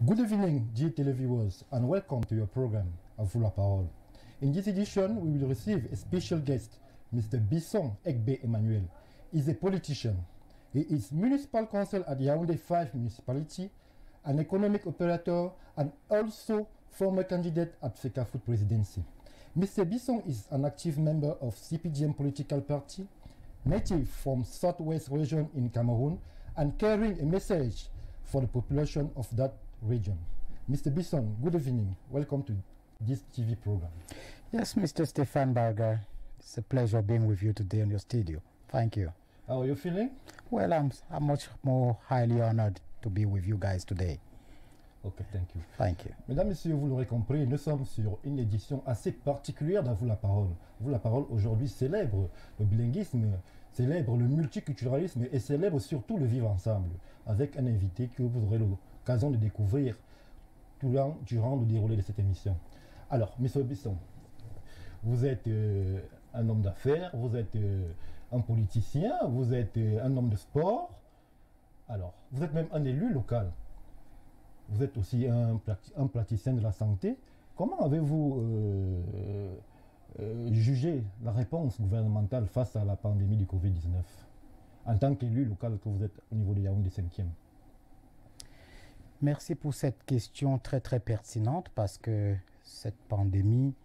Good evening, dear televiewers, and welcome to your program, A vous la parole. In this edition, we will receive a special guest, Mr. Bisson Egbe Emmanuel. He is a politician. He is municipal council at Yaoundé 5 municipality, an economic operator, and also former candidate at FECAFOOT presidency. Mr. Bisson is an active member of CPDM political party, native from Southwest region in Cameroon, and carrying a message for the population of that region. Mr. Bisson, good evening. Welcome to this TV program. Yes, Mr. Stefan Barger. It's a pleasure being with you today in your studio. Thank you. How are you feeling? Well, I'm much more highly honored to be with you guys today. Ok, thank you. Thank you. Mesdames, Messieurs, vous l'aurez compris, nous sommes sur une édition assez particulière d'À vous la parole. Vous la parole aujourd'hui célèbre le bilinguisme, célèbre le multiculturalisme et célèbre surtout le vivre ensemble, avec un invité que vous aurez l'occasion de découvrir durant le déroulé de cette émission. Alors, Monsieur Bisson, vous êtes un homme d'affaires, vous êtes un politicien, vous êtes un homme de sport, alors, vous êtes même un élu local. Vous êtes aussi un praticien de la santé. Comment avez-vous jugé la réponse gouvernementale face à la pandémie du Covid-19 en tant qu'élu local que vous êtes au niveau de Yaoundé 5e? Merci pour cette question très très pertinente parce que cette pandémie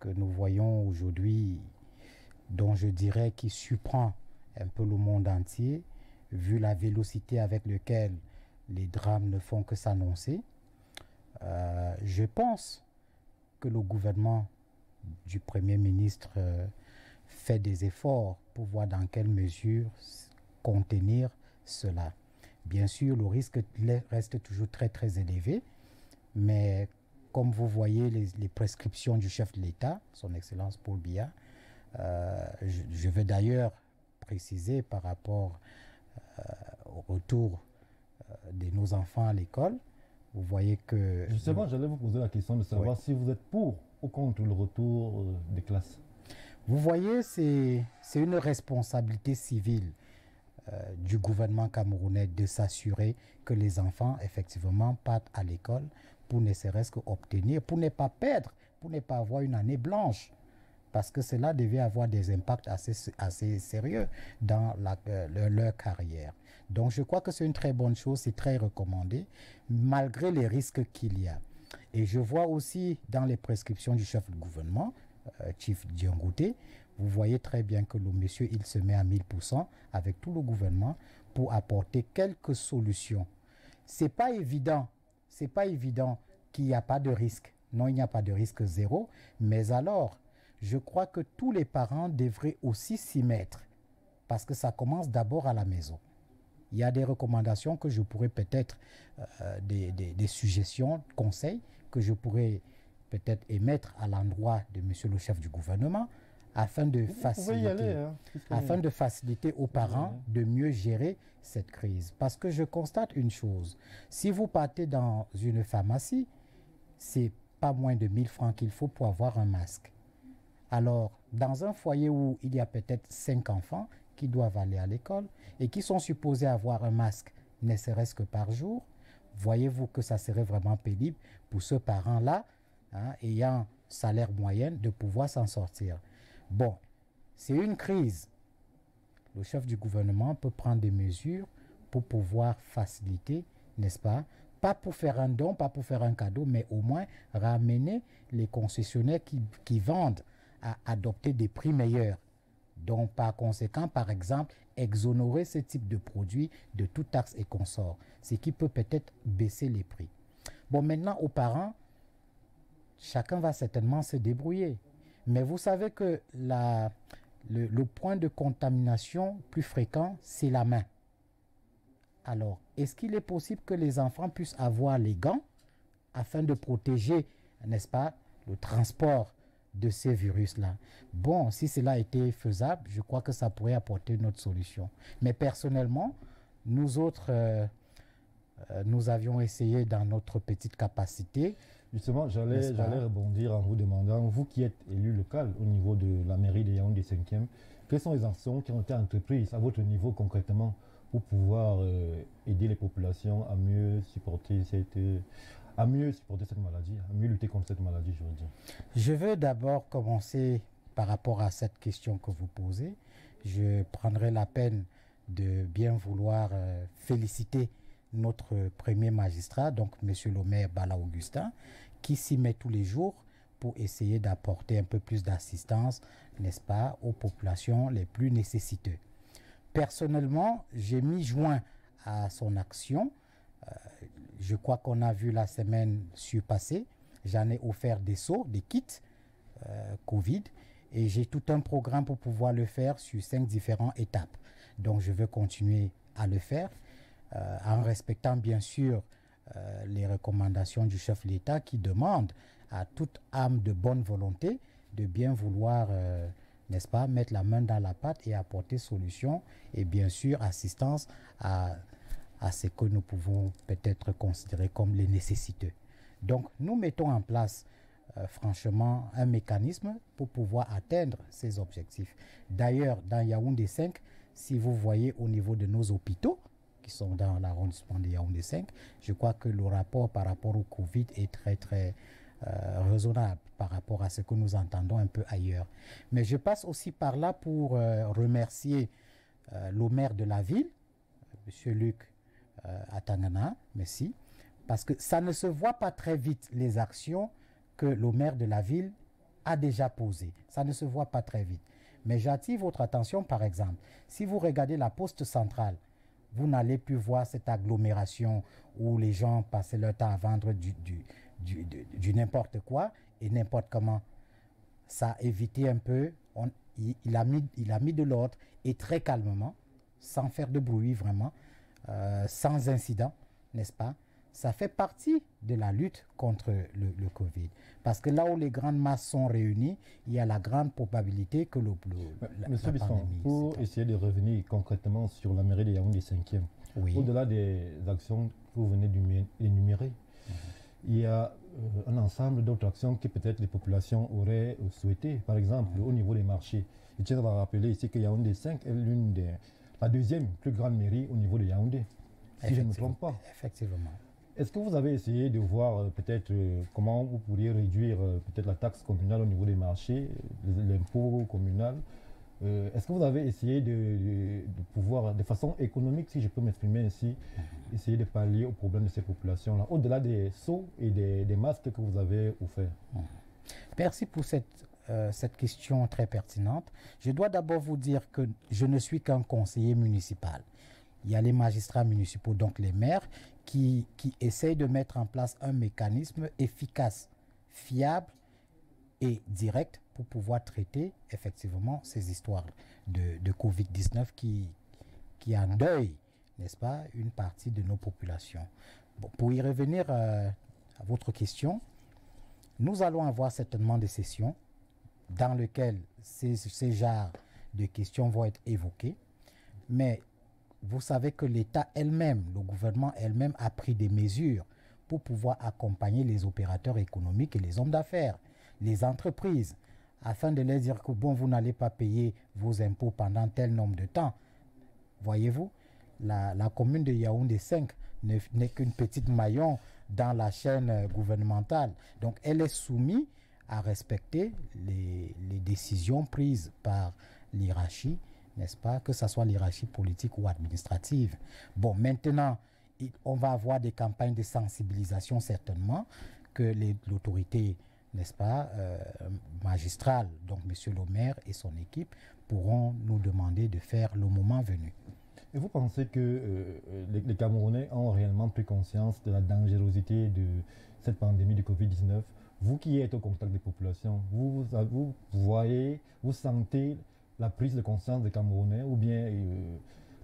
que nous voyons aujourd'hui, dont je dirais qui surprend un peu le monde entier, vu la vélocité avec laquelle les drames ne font que s'annoncer, je pense que le gouvernement du Premier ministre fait des efforts pour voir dans quelle mesure contenir cela. Bien sûr, le risque reste toujours très très élevé, mais comme vous voyez les prescriptions du chef de l'État, son Excellence Paul Biya, je veux d'ailleurs préciser par rapport au retour de nos enfants à l'école, vous voyez que... Justement, j'allais vous poser la question de savoir si vous êtes pour ou contre le retour des classes. Vous voyez, c'est une responsabilité civile du gouvernement camerounais de s'assurer que les enfants, effectivement, partent à l'école pour ne serait-ce qu'obtenir, pour ne pas perdre, pour ne pas avoir une année blanche. Parce que cela devait avoir des impacts assez sérieux dans leur carrière. Donc je crois que c'est une très bonne chose, c'est très recommandé, malgré les risques qu'il y a. Et je vois aussi dans les prescriptions du chef de gouvernement, Chief Diongouté, vous voyez très bien que le monsieur, il se met à 1000% avec tout le gouvernement pour apporter quelques solutions. C'est pas évident qu'il n'y a pas de risque. Non, il n'y a pas de risque zéro, mais alors... je crois que tous les parents devraient aussi s'y mettre parce que ça commence d'abord à la maison. Il y a des recommandations que je pourrais peut-être, des suggestions, conseils que je pourrais peut-être émettre à l'endroit de monsieur le chef du gouvernement afin de faciliter aux parents de mieux gérer cette crise. Parce que je constate une chose, si vous partez dans une pharmacie, c'est pas moins de 1000 francs qu'il faut pour avoir un masque. Alors, dans un foyer où il y a peut-être 5 enfants qui doivent aller à l'école et qui sont supposés avoir un masque, ne serait-ce que par jour, voyez-vous que ça serait vraiment pénible pour ce parent-là, ayant salaire moyen, de pouvoir s'en sortir. Bon, c'est une crise. Le chef du gouvernement peut prendre des mesures pour pouvoir faciliter, n'est-ce pas? Pas pour faire un don, pas pour faire un cadeau, mais au moins ramener les concessionnaires qui vendent à adopter des prix meilleurs. Donc, par conséquent, par exemple, exonérer ce type de produits de toute taxe et consort, ce qui peut peut-être baisser les prix. Bon, maintenant, aux parents, chacun va certainement se débrouiller. Mais vous savez que le point de contamination plus fréquent, c'est la main. Alors, est-ce qu'il est possible que les enfants puissent avoir les gants afin de protéger, n'est-ce pas, le transport de ces virus-là? Bon, si cela était faisable, je crois que ça pourrait apporter une autre solution. Mais personnellement, nous autres, nous avions essayé dans notre petite capacité. Justement, j'allais rebondir en vous demandant, vous qui êtes élu local au niveau de la mairie de Yaoundé 5e, quelles sont les actions qui ont été entreprises à votre niveau concrètement pour pouvoir aider les populations à mieux supporter cette maladie, à mieux lutter contre cette maladie, je veux dire? Je veux d'abord commencer par rapport à cette question que vous posez. Je prendrai la peine de bien vouloir féliciter notre premier magistrat, donc M. le maire Bala Augustin, qui s'y met tous les jours pour essayer d'apporter un peu plus d'assistance, n'est-ce pas, aux populations les plus nécessiteuses. Personnellement, j'ai mis joint à son action. Je crois qu'on a vu la semaine surpassée. J'en ai offert des seaux, des kits Covid, et j'ai tout un programme pour pouvoir le faire sur 5 différentes étapes. Donc, je veux continuer à le faire en respectant bien sûr les recommandations du chef de l'État qui demande à toute âme de bonne volonté de bien vouloir, n'est-ce pas, mettre la main dans la pâte et apporter solution et bien sûr assistance à ce que nous pouvons peut-être considérer comme les nécessiteux. Donc, nous mettons en place franchement un mécanisme pour pouvoir atteindre ces objectifs. D'ailleurs, dans Yaoundé 5, si vous voyez au niveau de nos hôpitaux, qui sont dans l'arrondissement de Yaoundé 5, je crois que le rapport par rapport au Covid est très, très raisonnable par rapport à ce que nous entendons un peu ailleurs. Mais je passe aussi par là pour remercier le maire de la ville, M. Luc Atangana, merci, parce que ça ne se voit pas très vite les actions que le maire de la ville a déjà posées. Ça ne se voit pas très vite. Mais j'attire votre attention, par exemple, si vous regardez la poste centrale, vous n'allez plus voir cette agglomération où les gens passaient leur temps à vendre du n'importe quoi et n'importe comment. Ça a évité un peu, il a mis de l'ordre et très calmement, sans faire de bruit vraiment, sans incident, n'est-ce pas? Ça fait partie de la lutte contre le Covid. Parce que là où les grandes masses sont réunies, il y a la grande probabilité que Monsieur Bisson, pour essayer de revenir concrètement sur la mairie de Yaoundé 5e, oui. Au-delà des actions que vous venez d'énumérer, il y a un ensemble d'autres actions que peut-être les populations auraient souhaité. Par exemple, au niveau des marchés. Je tiens à rappeler ici que Yaoundé 5 est la deuxième plus grande mairie au niveau de Yaoundé, si je ne me trompe pas. Effectivement. Est-ce que vous avez essayé de voir peut-être comment vous pourriez réduire peut-être la taxe communale au niveau des marchés, l'impôt communal? Est-ce que vous avez essayé de pouvoir, de façon économique, si je peux m'exprimer ainsi, essayer de pallier aux problèmes de ces populations-là, au-delà des seaux et des masques que vous avez offerts? Merci pour cette question très pertinente. Je dois d'abord vous dire que je ne suis qu'un conseiller municipal. Il y a les magistrats municipaux, donc les maires, qui essayent de mettre en place un mécanisme efficace, fiable et direct pour pouvoir traiter effectivement ces histoires de Covid-19 qui endeuillent, n'est-ce pas, une partie de nos populations. Bon, pour y revenir à votre question, nous allons avoir certainement des sessions dans lesquelles ces genres de questions vont être évoquées, mais vous savez que l'État elle-même, le gouvernement elle-même a pris des mesures pour pouvoir accompagner les opérateurs économiques et les hommes d'affaires, les entreprises, afin de leur dire que bon, vous n'allez pas payer vos impôts pendant tel nombre de temps. Voyez-vous, la commune de Yaoundé 5 n'est qu'une petite maillon dans la chaîne gouvernementale. Donc, elle est soumise à respecter les décisions prises par l'hierarchie, n'est-ce pas, que ce soit l'hierarchie politique ou administrative. Bon, maintenant, on va avoir des campagnes de sensibilisation certainement que l'autorité, n'est-ce pas, magistrale, donc M. le maire et son équipe, pourront nous demander de faire le moment venu. Et vous pensez que les Camerounais ont réellement pris conscience de la dangerosité de cette pandémie du Covid-19? Vous qui êtes au contact des populations, vous voyez, vous sentez la prise de conscience des Camerounais, ou bien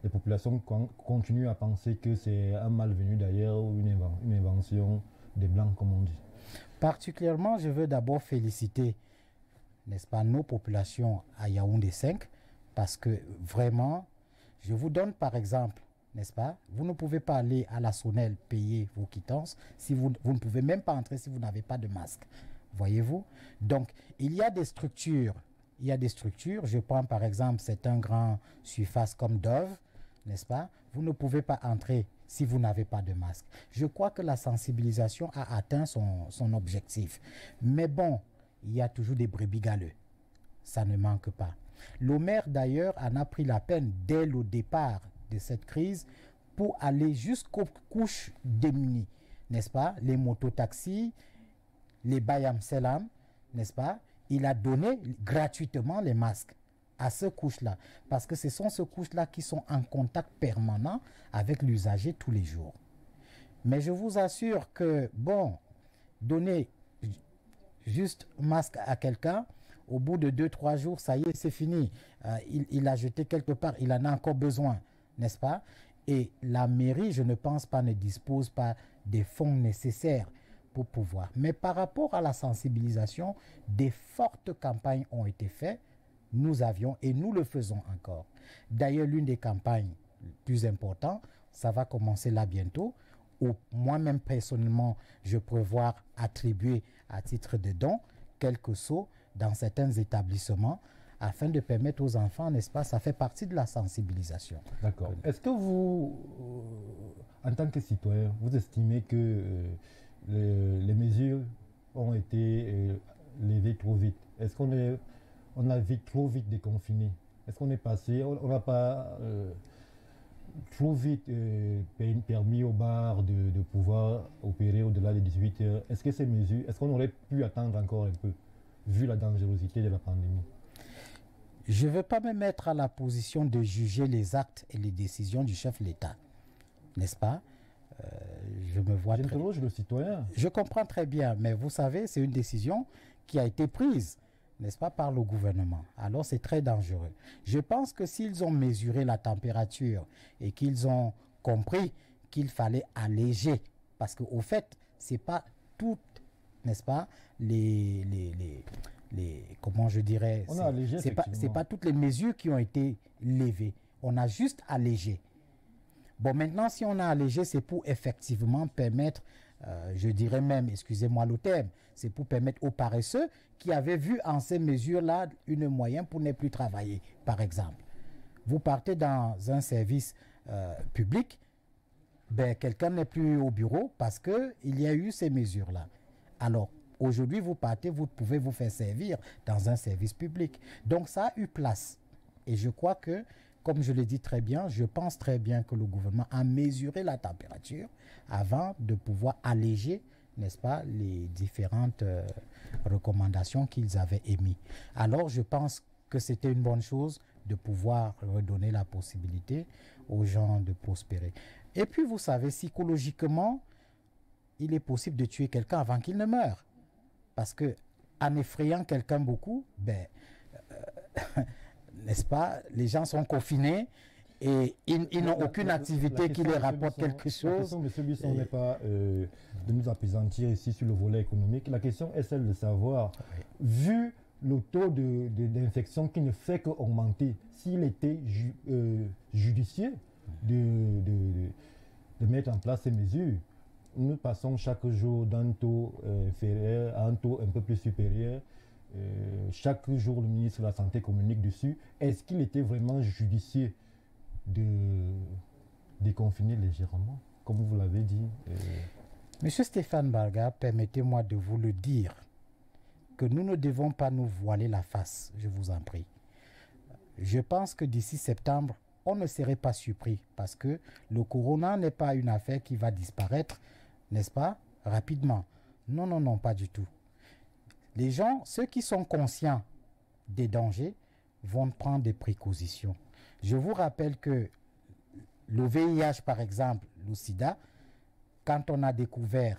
les populations continuent à penser que c'est un mal venu d'ailleurs ou une invention des Blancs, comme on dit? Particulièrement, je veux d'abord féliciter, n'est-ce pas, nos populations à Yaoundé 5, parce que vraiment, je vous donne par exemple, n'est-ce pas, vous ne pouvez pas aller à la Sonnelle payer vos quittances si vous ne pouvez même pas entrer si vous n'avez pas de masque. Voyez-vous? Donc, il y a des structures. Je prends par exemple, c'est un grand surface comme Dove, n'est-ce pas? Vous ne pouvez pas entrer si vous n'avez pas de masque. Je crois que la sensibilisation a atteint son objectif. Mais bon, il y a toujours des brebis galeux. Ça ne manque pas. L'OMER, d'ailleurs, en a pris la peine dès le départ de cette crise pour aller jusqu'aux couches démunies, n'est-ce pas? Les mototaxis, les Bayam Selam, n'est-ce pas? Il a donné gratuitement les masques à ces couches-là, parce que ce sont ces couches-là qui sont en contact permanent avec l'usager tous les jours. Mais je vous assure que, bon, donner juste masque à quelqu'un, au bout de 2-3 jours, ça y est, c'est fini. Il a jeté quelque part, il en a encore besoin, n'est-ce pas? Et la mairie, je ne pense pas, ne dispose pas des fonds nécessaires pour pouvoir. Mais par rapport à la sensibilisation, des fortes campagnes ont été faites. Nous avions, et nous le faisons encore. D'ailleurs, l'une des campagnes plus importantes, ça va commencer là bientôt, où moi-même personnellement, je prévois attribuer à titre de don quelques seaux dans certains établissements afin de permettre aux enfants, n'est-ce pas, ça fait partie de la sensibilisation. D'accord. Est-ce que vous, en tant que citoyen, vous estimez que les mesures ont été levées trop vite? Est-ce qu'on a trop vite déconfiné? Est-ce qu'on est passé, on n'a pas trop vite permis aux bars de pouvoir opérer au-delà des 18 heures? Est-ce que ces mesures, est-ce qu'on aurait pu attendre encore un peu, vu la dangerosité de la pandémie? Je ne veux pas me mettre à la position de juger les actes et les décisions du chef de l'État, n'est-ce pas? Je me vois J'interroge le citoyen. Je comprends très bien, mais vous savez, c'est une décision qui a été prise, n'est-ce pas, par le gouvernement. Alors c'est très dangereux. Je pense que s'ils ont mesuré la température et qu'ils ont compris qu'il fallait alléger, parce qu'au fait, c'est pas toutes, n'est-ce pas, comment je dirais, c'est pas toutes les mesures qui ont été levées. On a juste allégé. Bon, maintenant, si on a allégé, c'est pour effectivement permettre, je dirais même, excusez-moi le terme, c'est pour permettre aux paresseux qui avaient vu en ces mesures-là une moyen pour ne plus travailler, par exemple. Vous partez dans un service public, ben, quelqu'un n'est plus au bureau parce qu'il y a eu ces mesures-là. Alors, aujourd'hui, vous partez, vous pouvez vous faire servir dans un service public. Donc, ça a eu place. Et je crois que, comme je l'ai dit très bien, je pense très bien que le gouvernement a mesuré la température avant de pouvoir alléger, n'est-ce pas, les différentes recommandations qu'ils avaient émises. Alors, je pense que c'était une bonne chose de pouvoir redonner la possibilité aux gens de prospérer. Et puis, vous savez, psychologiquement, il est possible de tuer quelqu'un avant qu'il ne meure. Parce que, en effrayant quelqu'un beaucoup, ben, n'est-ce pas, les gens sont confinés et ils n'ont aucune activité qui les rapporte quelque chose. La question, M. Bisson, n'est pas de nous apaisantir ici sur le volet économique. La question est celle de savoir, vu le taux d'infection qui ne fait qu'augmenter, s'il était judicieux de mettre en place ces mesures. Nous passons chaque jour d'un taux inférieur à un taux un peu plus supérieur. Chaque jour, le ministre de la Santé communique dessus. Est-ce qu'il était vraiment judicieux de déconfiner légèrement, comme vous l'avez dit? Monsieur Stéphane Barga, permettez-moi de vous le dire, que nous ne devons pas nous voiler la face, je vous en prie. Je pense que d'ici septembre, on ne serait pas surpris, parce que le corona n'est pas une affaire qui va disparaître, n'est-ce pas, rapidement. Non, non, non, pas du tout. Les gens, ceux qui sont conscients des dangers, vont prendre des précautions. Je vous rappelle que le VIH, par exemple, le sida, quand on a découvert,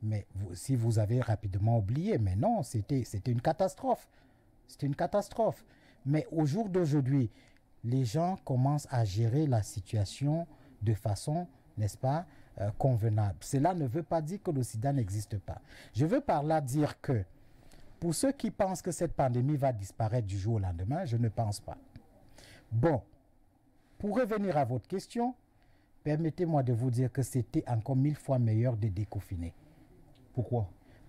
mais si vous avez rapidement oublié, mais non, c'était une catastrophe. C'était une catastrophe. Mais au jour d'aujourd'hui, les gens commencent à gérer la situation de façon, n'est-ce pas, convenable. Cela ne veut pas dire que le sida n'existe pas. Je veux par là dire que pour ceux qui pensent que cette pandémie va disparaître du jour au lendemain, je ne pense pas. Bon, pour revenir à votre question, permettez-moi de vous dire que c'était encore 1000 fois meilleur de déconfiner. Pourquoi?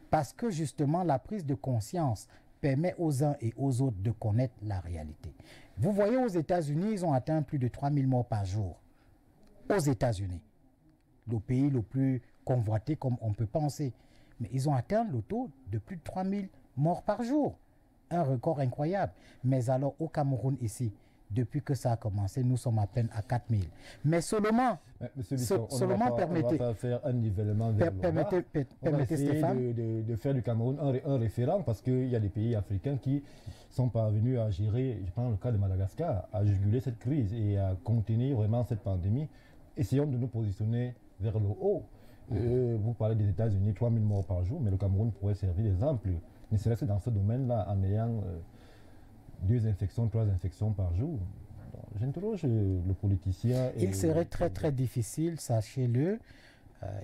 Parce que justement, la prise de conscience permet aux uns et aux autres de connaître la réalité. Vous voyez, aux États-Unis, ils ont atteint plus de 3000 morts par jour. aux États-Unis, le pays le plus convoité comme on peut penser. Mais ils ont atteint le taux de plus de 3000 morts par jour. Un record incroyable. Mais alors au Cameroun ici, depuis que ça a commencé, nous sommes à peine à 4000. Mais seulement, Monsieur Bisson, on ne va pas faire un nivellement vers le bas. On va essayer de faire du Cameroun un référent, parce qu'il y a des pays africains qui sont parvenus à gérer, je prends le cas de Madagascar, à juguler cette crise et à contenir vraiment cette pandémie. Essayons de nous positionner vers le haut. Vous parlez des États-Unis, 3000 morts par jour, mais le Cameroun pourrait servir d'exemple, ne serait-ce dans ce domaine-là, en ayant 2 infections, 3 infections par jour. J'interroge le politicien. Il serait très très difficile, sachez-le,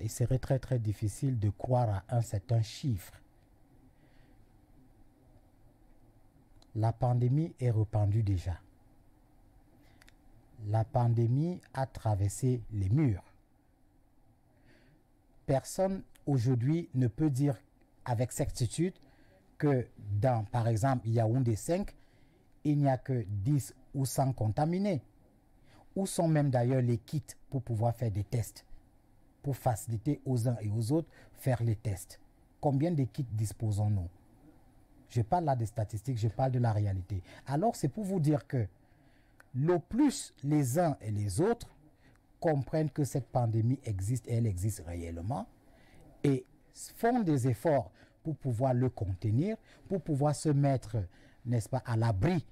il serait très très difficile de croire à un certain chiffre. La pandémie est répandue déjà. La pandémie a traversé les murs. Personne aujourd'hui ne peut dire avec certitude que dans, par exemple, Yaoundé 5, il n'y a que 10 ou 100 contaminés. Où sont même d'ailleurs les kits pour pouvoir faire des tests, pour faciliter aux uns et aux autres faire les tests? Combien de kits disposons-nous? Je parle là des statistiques, je parle de la réalité. Alors c'est pour vous dire que le plus les uns et les autres comprennent que cette pandémie existe et elle existe réellement et font des efforts pour pouvoir le contenir, pour pouvoir se mettre, n'est-ce pas, à l'abri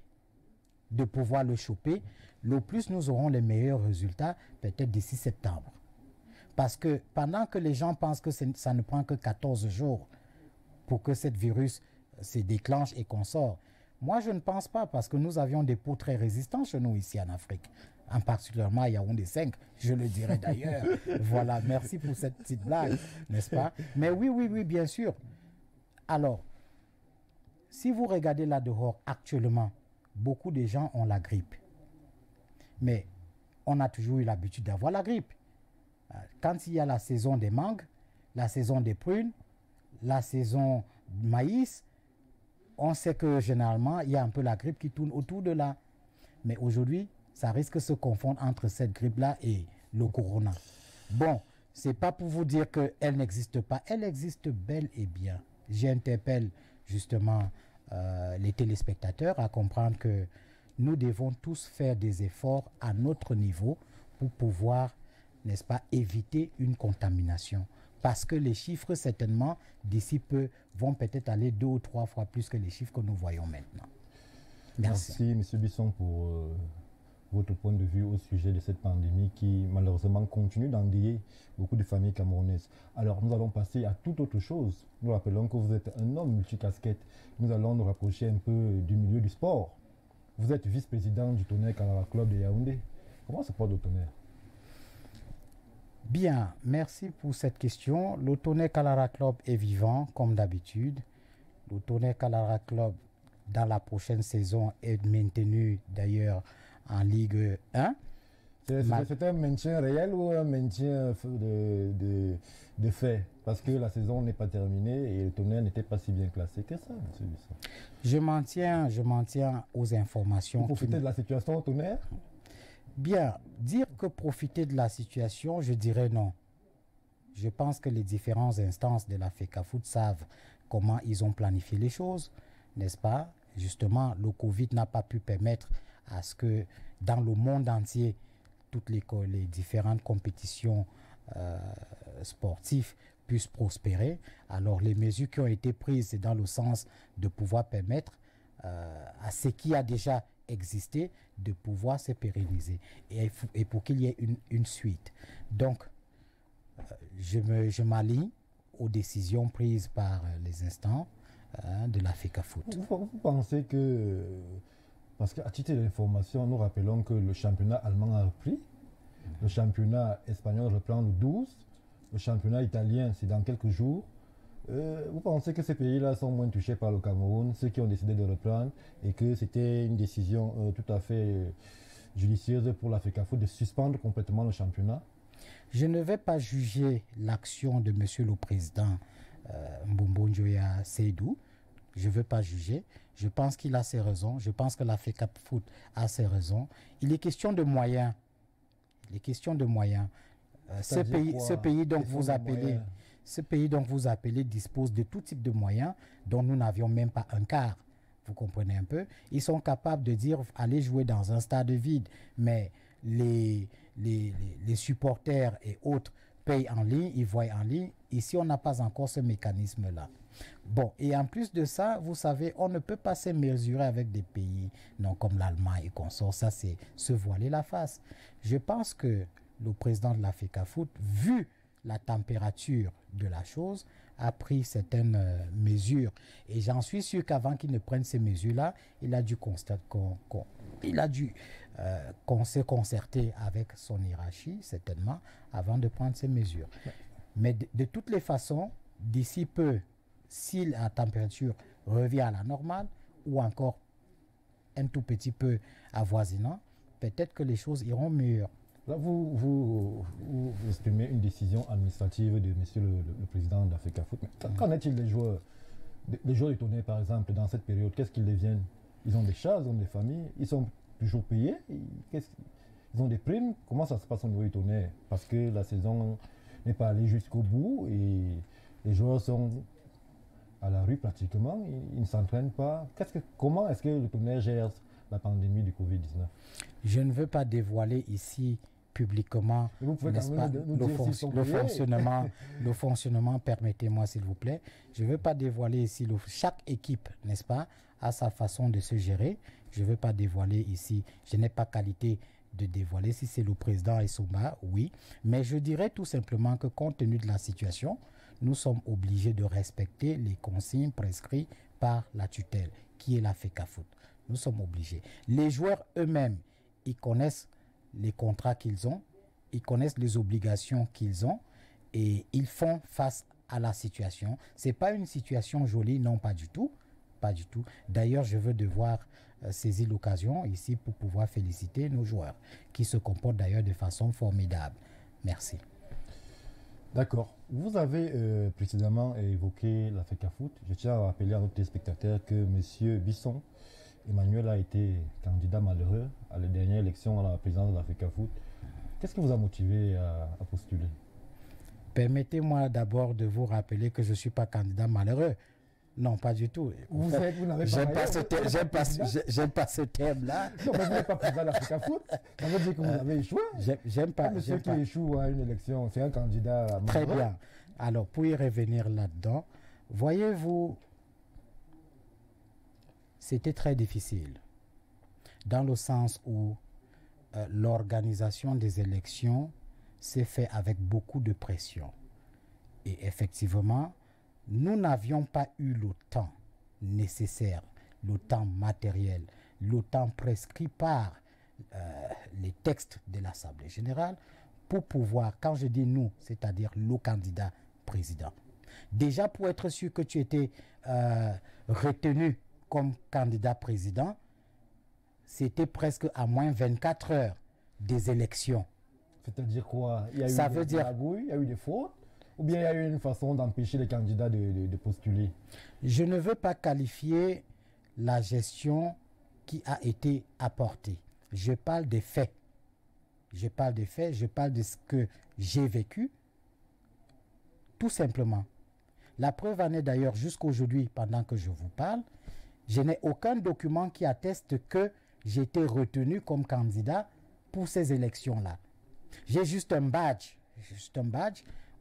de pouvoir le choper, le plus nous aurons les meilleurs résultats peut-être d'ici septembre. Parce que pendant que les gens pensent que ça ne prend que 14 jours pour que ce virus se déclenche et qu'on sort, moi je ne pense pas, parce que nous avions des peaux très résistantes chez nous ici en Afrique, en particulièrement à Yaoundé 5, je le dirais d'ailleurs. Voilà, merci pour cette petite blague, n'est-ce pas? Mais oui, bien sûr. Alors, si vous regardez là dehors actuellement, beaucoup de gens ont la grippe. Mais on a toujours eu l'habitude d'avoir la grippe. Quand il y a la saison des mangues, la saison des prunes, la saison du maïs, on sait que généralement, il y a un peu la grippe qui tourne autour de là. Mais aujourd'hui, ça risque de se confondre entre cette grippe-là et le corona. Bon, c'est pas pour vous dire qu'elle n'existe pas. Elle existe bel et bien. J'interpelle justement les téléspectateurs à comprendre que nous devons tous faire des efforts à notre niveau pour pouvoir, n'est-ce pas, éviter une contamination. Parce que les chiffres, certainement, d'ici peu, vont peut-être aller 2 ou 3 fois plus que les chiffres que nous voyons maintenant. Merci. Merci, M. Bisson, pour votre point de vue au sujet de cette pandémie qui, malheureusement, continue d'endeuiller beaucoup de familles camerounaises. Alors, nous allons passer à toute autre chose. Nous rappelons que vous êtes un homme multicasquette. Nous allons nous rapprocher un peu du milieu du sport. Vous êtes vice-président du Tonnerre Kalara Club de Yaoundé. Comment se porte le Tonnerre? Bien, merci pour cette question. Le Tonnerre Kalara Club est vivant, comme d'habitude. Le Tonnerre Kalara Club, dans la prochaine saison, est maintenu d'ailleurs en Ligue 1. C'est un maintien réel ou un maintien de fait? Parce que la saison n'est pas terminée et le Tonnerre n'était pas si bien classé que ça, M. Bisson. Je m'en tiens aux informations. Vous profitez de la situation au Tonnerre? Bien, dire que profiter de la situation, je dirais non. Je pense que les différentes instances de la FECAFOOT savent comment ils ont planifié les choses, n'est-ce pas? Justement, le Covid n'a pas pu permettre à ce que dans le monde entier, toutes les différentes compétitions sportives puissent prospérer. Alors les mesures qui ont été prises, c'est dans le sens de pouvoir permettre à ce qui a déjà existé de pouvoir se pérenniser et pour qu'il y ait une suite. Donc, je m'aligne aux décisions prises par les instants de la FECAFOOT. Vous pensez que, parce qu'à titre d'information, nous rappelons que le championnat allemand a repris, le championnat espagnol reprend le 12, le championnat italien c'est dans quelques jours. Vous pensez que ces pays-là sont moins touchés par le Cameroun, ceux qui ont décidé de reprendre, et que c'était une décision tout à fait judicieuse pour la FECAFOOT de suspendre complètement le championnat? Je ne vais pas juger l'action de Monsieur le Président Mbombo Njoya Seydou. Je ne veux pas juger. Je pense qu'il a ses raisons. Je pense que la FECAFOOT a ses raisons. Il est question de moyens. Les questions de moyens. Ce pays dont vous appelez dispose de tout type de moyens dont nous n'avions même pas un quart. Vous comprenez un peu? Ils sont capables de dire allez jouer dans un stade vide, mais les supporters et autres payent en ligne, ils voient en ligne. Ici, on n'a pas encore ce mécanisme-là. Bon, et en plus de ça, vous savez, on ne peut pas se mesurer avec des pays non, comme l'Allemagne et consorts. Ça, c'est se voiler la face. Je pense que le président de la FECAFOOT, vu la température de la chose, a pris certaines mesures. Et j'en suis sûr qu'avant qu'il ne prenne ces mesures-là, il a dû constater qu'on s'est concerté avec son hiérarchie, certainement, avant de prendre ces mesures. Mais de toutes les façons, d'ici peu, si la température revient à la normale, ou encore un tout petit peu avoisinant, peut-être que les choses iront mieux. Là, vous estimez une décision administrative de monsieur le président de la FECAFOOT. Qu'en est-il des joueurs? Les joueurs détournés, par exemple, dans cette période, qu'est-ce qu'ils deviennent? Ils ont des chats, ils ont des familles, ils sont toujours payés, ils ont des primes. Comment ça se passe au niveau détourné? Parce que la saison n'est pas allée jusqu'au bout et les joueurs sont à la rue pratiquement, ils ne s'entraînent pas. Comment est-ce que le tournoi gère la pandémie du Covid-19? Je ne veux pas dévoiler ici publiquement, n'est-ce pas, le fonctionnement, permettez-moi s'il vous plaît. Je ne veux pas dévoiler ici, chaque équipe, n'est-ce pas, a sa façon de se gérer. Je ne veux pas dévoiler ici, je n'ai pas qualité de dévoiler si c'est le président Essoumba, oui. Mais je dirais tout simplement que compte tenu de la situation, nous sommes obligés de respecter les consignes prescrites par la tutelle, qui est la FECAFOOT. Nous sommes obligés. Les joueurs eux-mêmes, ils connaissent les contrats qu'ils ont, ils connaissent les obligations qu'ils ont et ils font face à la situation. Ce n'est pas une situation jolie, non, pas du tout. Pas du tout. D'ailleurs, je veux devoir saisir l'occasion ici pour pouvoir féliciter nos joueurs qui se comportent d'ailleurs de façon formidable. Merci. D'accord. Vous avez précédemment évoqué la FECAFOOT. Je tiens à rappeler à nos téléspectateurs que M. Bisson Emmanuel a été candidat malheureux à la dernière élection à la présidence de la FECAFOOT. Qu'est-ce qui vous a motivé à postuler? Permettez-moi d'abord de vous rappeler que je ne suis pas candidat malheureux. Non, pas du tout. Vous n'avez J'aime pas ce terme-là. Non, mais vous n'êtes pas président de la FECAFOOT. Ça veut dire que vous avez échoué. J'aime pas. Monsieur qui échoue à une élection, c'est un candidat malheureux. Très bien. Alors, pour y revenir là-dedans, voyez-vous, c'était très difficile, dans le sens où l'organisation des élections s'est faite avec beaucoup de pression. Et effectivement, nous n'avions pas eu le temps nécessaire, le temps matériel, le temps prescrit par les textes de l'Assemblée générale pour pouvoir, quand je dis nous, c'est-à-dire le candidat président, déjà pour être sûr que tu étais retenu comme candidat président, c'était presque à moins 24 heures des élections. C'est-à-dire quoi? Il y a Ça eu veut des magouilles, il y a eu des fautes, ou bien il y a eu une façon d'empêcher les candidats de postuler? Je ne veux pas qualifier la gestion qui a été apportée. Je parle des faits. Je parle des faits, je parle de ce que j'ai vécu, tout simplement. La preuve en est d'ailleurs jusqu'aujourd'hui, pendant que je vous parle, je n'ai aucun document qui atteste que j'ai été retenu comme candidat pour ces élections-là. J'ai juste un badge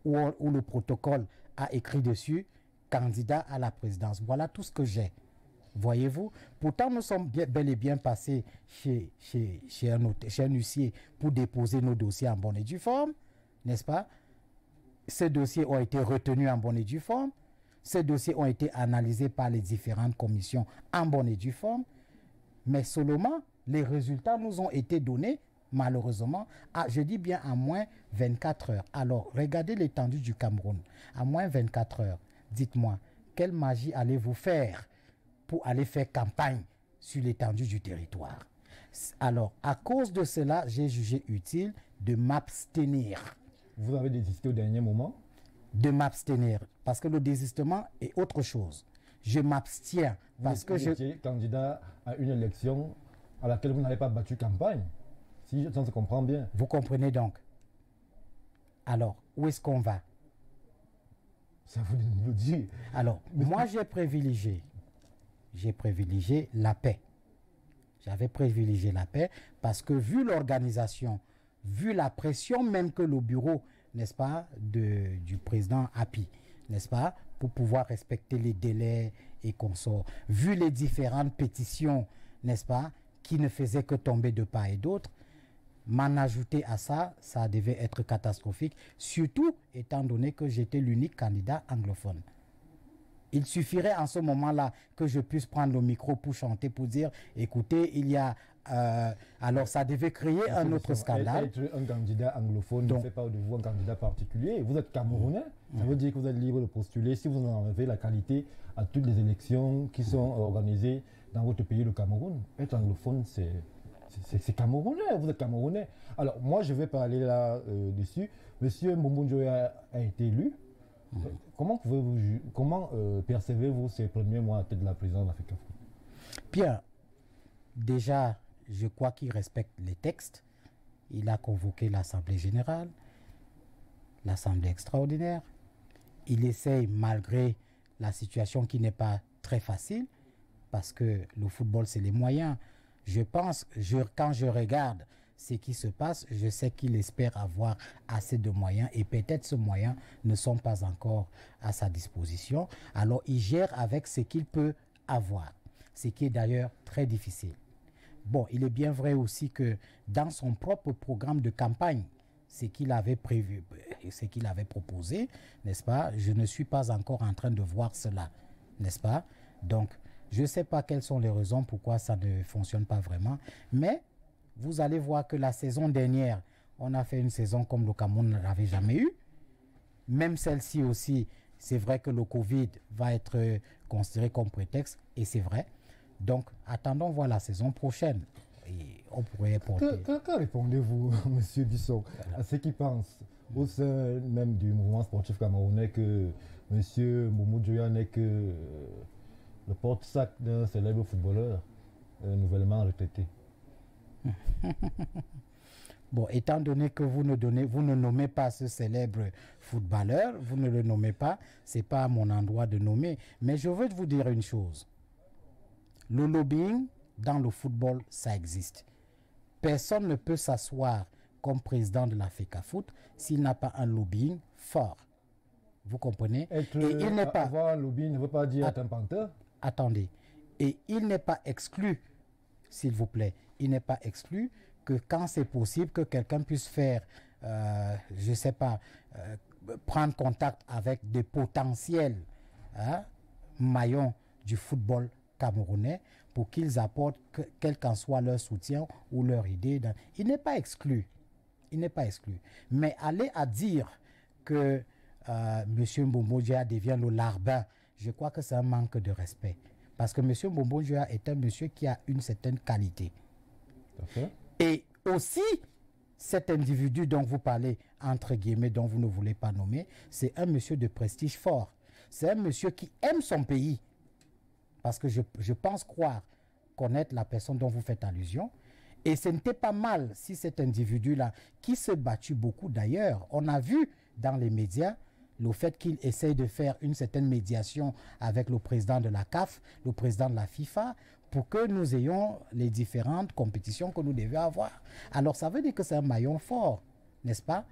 où le protocole a écrit dessus « candidat à la présidence ». Voilà tout ce que j'ai. Voyez-vous? Pourtant, nous sommes bel et bien passés chez un huissier pour déposer nos dossiers en bonne et due forme, n'est-ce pas? Ces dossiers ont été retenus en bonne et due forme. Ces dossiers ont été analysés par les différentes commissions en bonne et due forme. Mais seulement, les résultats nous ont été donnés, malheureusement, je dis bien à moins 24 heures. Alors, regardez l'étendue du Cameroun. À moins 24 heures, dites-moi, quelle magie allez-vous faire pour aller faire campagne sur l'étendue du territoire? Alors, à cause de cela, j'ai jugé utile de m'abstenir. Vous avez désisté au dernier moment? De m'abstenir, parce que le désistement est autre chose. Je m'abstiens parce que vous étiez candidat à une élection à laquelle vous n'avez pas battu campagne. Si on se comprend bien. Vous comprenez donc? Alors, où est-ce qu'on va? Ça vous nous le dire. Alors, moi, j'ai privilégié la paix. J'avais privilégié la paix parce que vu l'organisation, vu la pression même que le bureau, n'est-ce pas, du président Api, n'est-ce pas, pour pouvoir respecter les délais et consorts, vu les différentes pétitions, n'est-ce pas, qui ne faisaient que tomber de part et d'autre, m'en ajouter à ça, ça devait être catastrophique, surtout étant donné que j'étais l'unique candidat anglophone. Il suffirait en ce moment-là que je puisse prendre le micro pour chanter, pour dire, écoutez, il y a... alors, ça devait créer un autre scandale. Être un candidat anglophone ne fait pas de vous un candidat particulier. Vous êtes Camerounais, ça veut dire que vous êtes libre de postuler si vous en avez la qualité à toutes les élections qui sont organisées dans votre pays, le Cameroun. Être anglophone, c'est Camerounais, vous êtes Camerounais. Alors, moi, je vais parler là-dessus. Monsieur Mbombo Njoya a été élu. Comment percevez-vous ces premiers mois à la tête de la présidence de l'Africa Foot? Bien, déjà, je crois qu'il respecte les textes. Il a convoqué l'Assemblée générale, l'Assemblée extraordinaire. Il essaye, malgré la situation qui n'est pas très facile, parce que le football, c'est les moyens. Je pense, quand je regarde ce qui se passe, je sais qu'il espère avoir assez de moyens et peut-être ces moyens ne sont pas encore à sa disposition. Alors, il gère avec ce qu'il peut avoir, ce qui est d'ailleurs très difficile. Bon, il est bien vrai aussi que dans son propre programme de campagne, ce qu'il avait prévu, ce qu'il avait proposé, n'est-ce pas, je ne suis pas encore en train de voir cela, n'est-ce pas? Donc, je ne sais pas quelles sont les raisons pourquoi ça ne fonctionne pas vraiment, mais vous allez voir que la saison dernière, on a fait une saison comme le Cameroun ne l'avait jamais eu. Même celle-ci aussi, c'est vrai que le Covid va être considéré comme prétexte, et c'est vrai. Donc, attendons voir la saison prochaine. Et on pourrait porter... Que répondez-vous, M. Bisson, à ceux qui pensent, au sein même du mouvement sportif camerounais, que M. Mbombo Njoya n'est que le porte-sac d'un célèbre footballeur nouvellement retraité? Bon, étant donné que vous ne nommez pas ce célèbre footballeur, vous ne le nommez pas, ce n'est pas à mon endroit de nommer. Mais je veux vous dire une chose. Le lobbying dans le football, ça existe. Personne ne peut s'asseoir comme président de l'Africa Foot s'il n'a pas un lobbying fort. Vous comprenez? Avoir un lobbying ne veut pas dire être un panthère. Attendez. Et il n'est pas exclu, s'il vous plaît, il n'est pas exclu que quand c'est possible que quelqu'un puisse faire, je ne sais pas, prendre contact avec des potentiels maillons du football camerounais pour qu'ils apportent, quel qu'en soit leur soutien ou leur idée. Il n'est pas exclu. Il n'est pas exclu. Mais aller à dire que M. Mbombo Njoya devient le larbin, je crois que c'est un manque de respect. Parce que M. Mbombo Njoya est un monsieur qui a une certaine qualité. Okay. Et aussi, cet individu dont vous parlez, entre guillemets, dont vous ne voulez pas nommer, c'est un monsieur de prestige fort. C'est un monsieur qui aime son pays. Parce que je pense connaître la personne dont vous faites allusion. Et ce n'était pas mal si cet individu-là, qui se battu beaucoup d'ailleurs, on a vu dans les médias le fait qu'il essaye de faire une certaine médiation avec le président de la CAF, le président de la FIFA, pour que nous ayons les différentes compétitions que nous devions avoir. Alors ça veut dire que c'est un maillon fort, n'est-ce pas?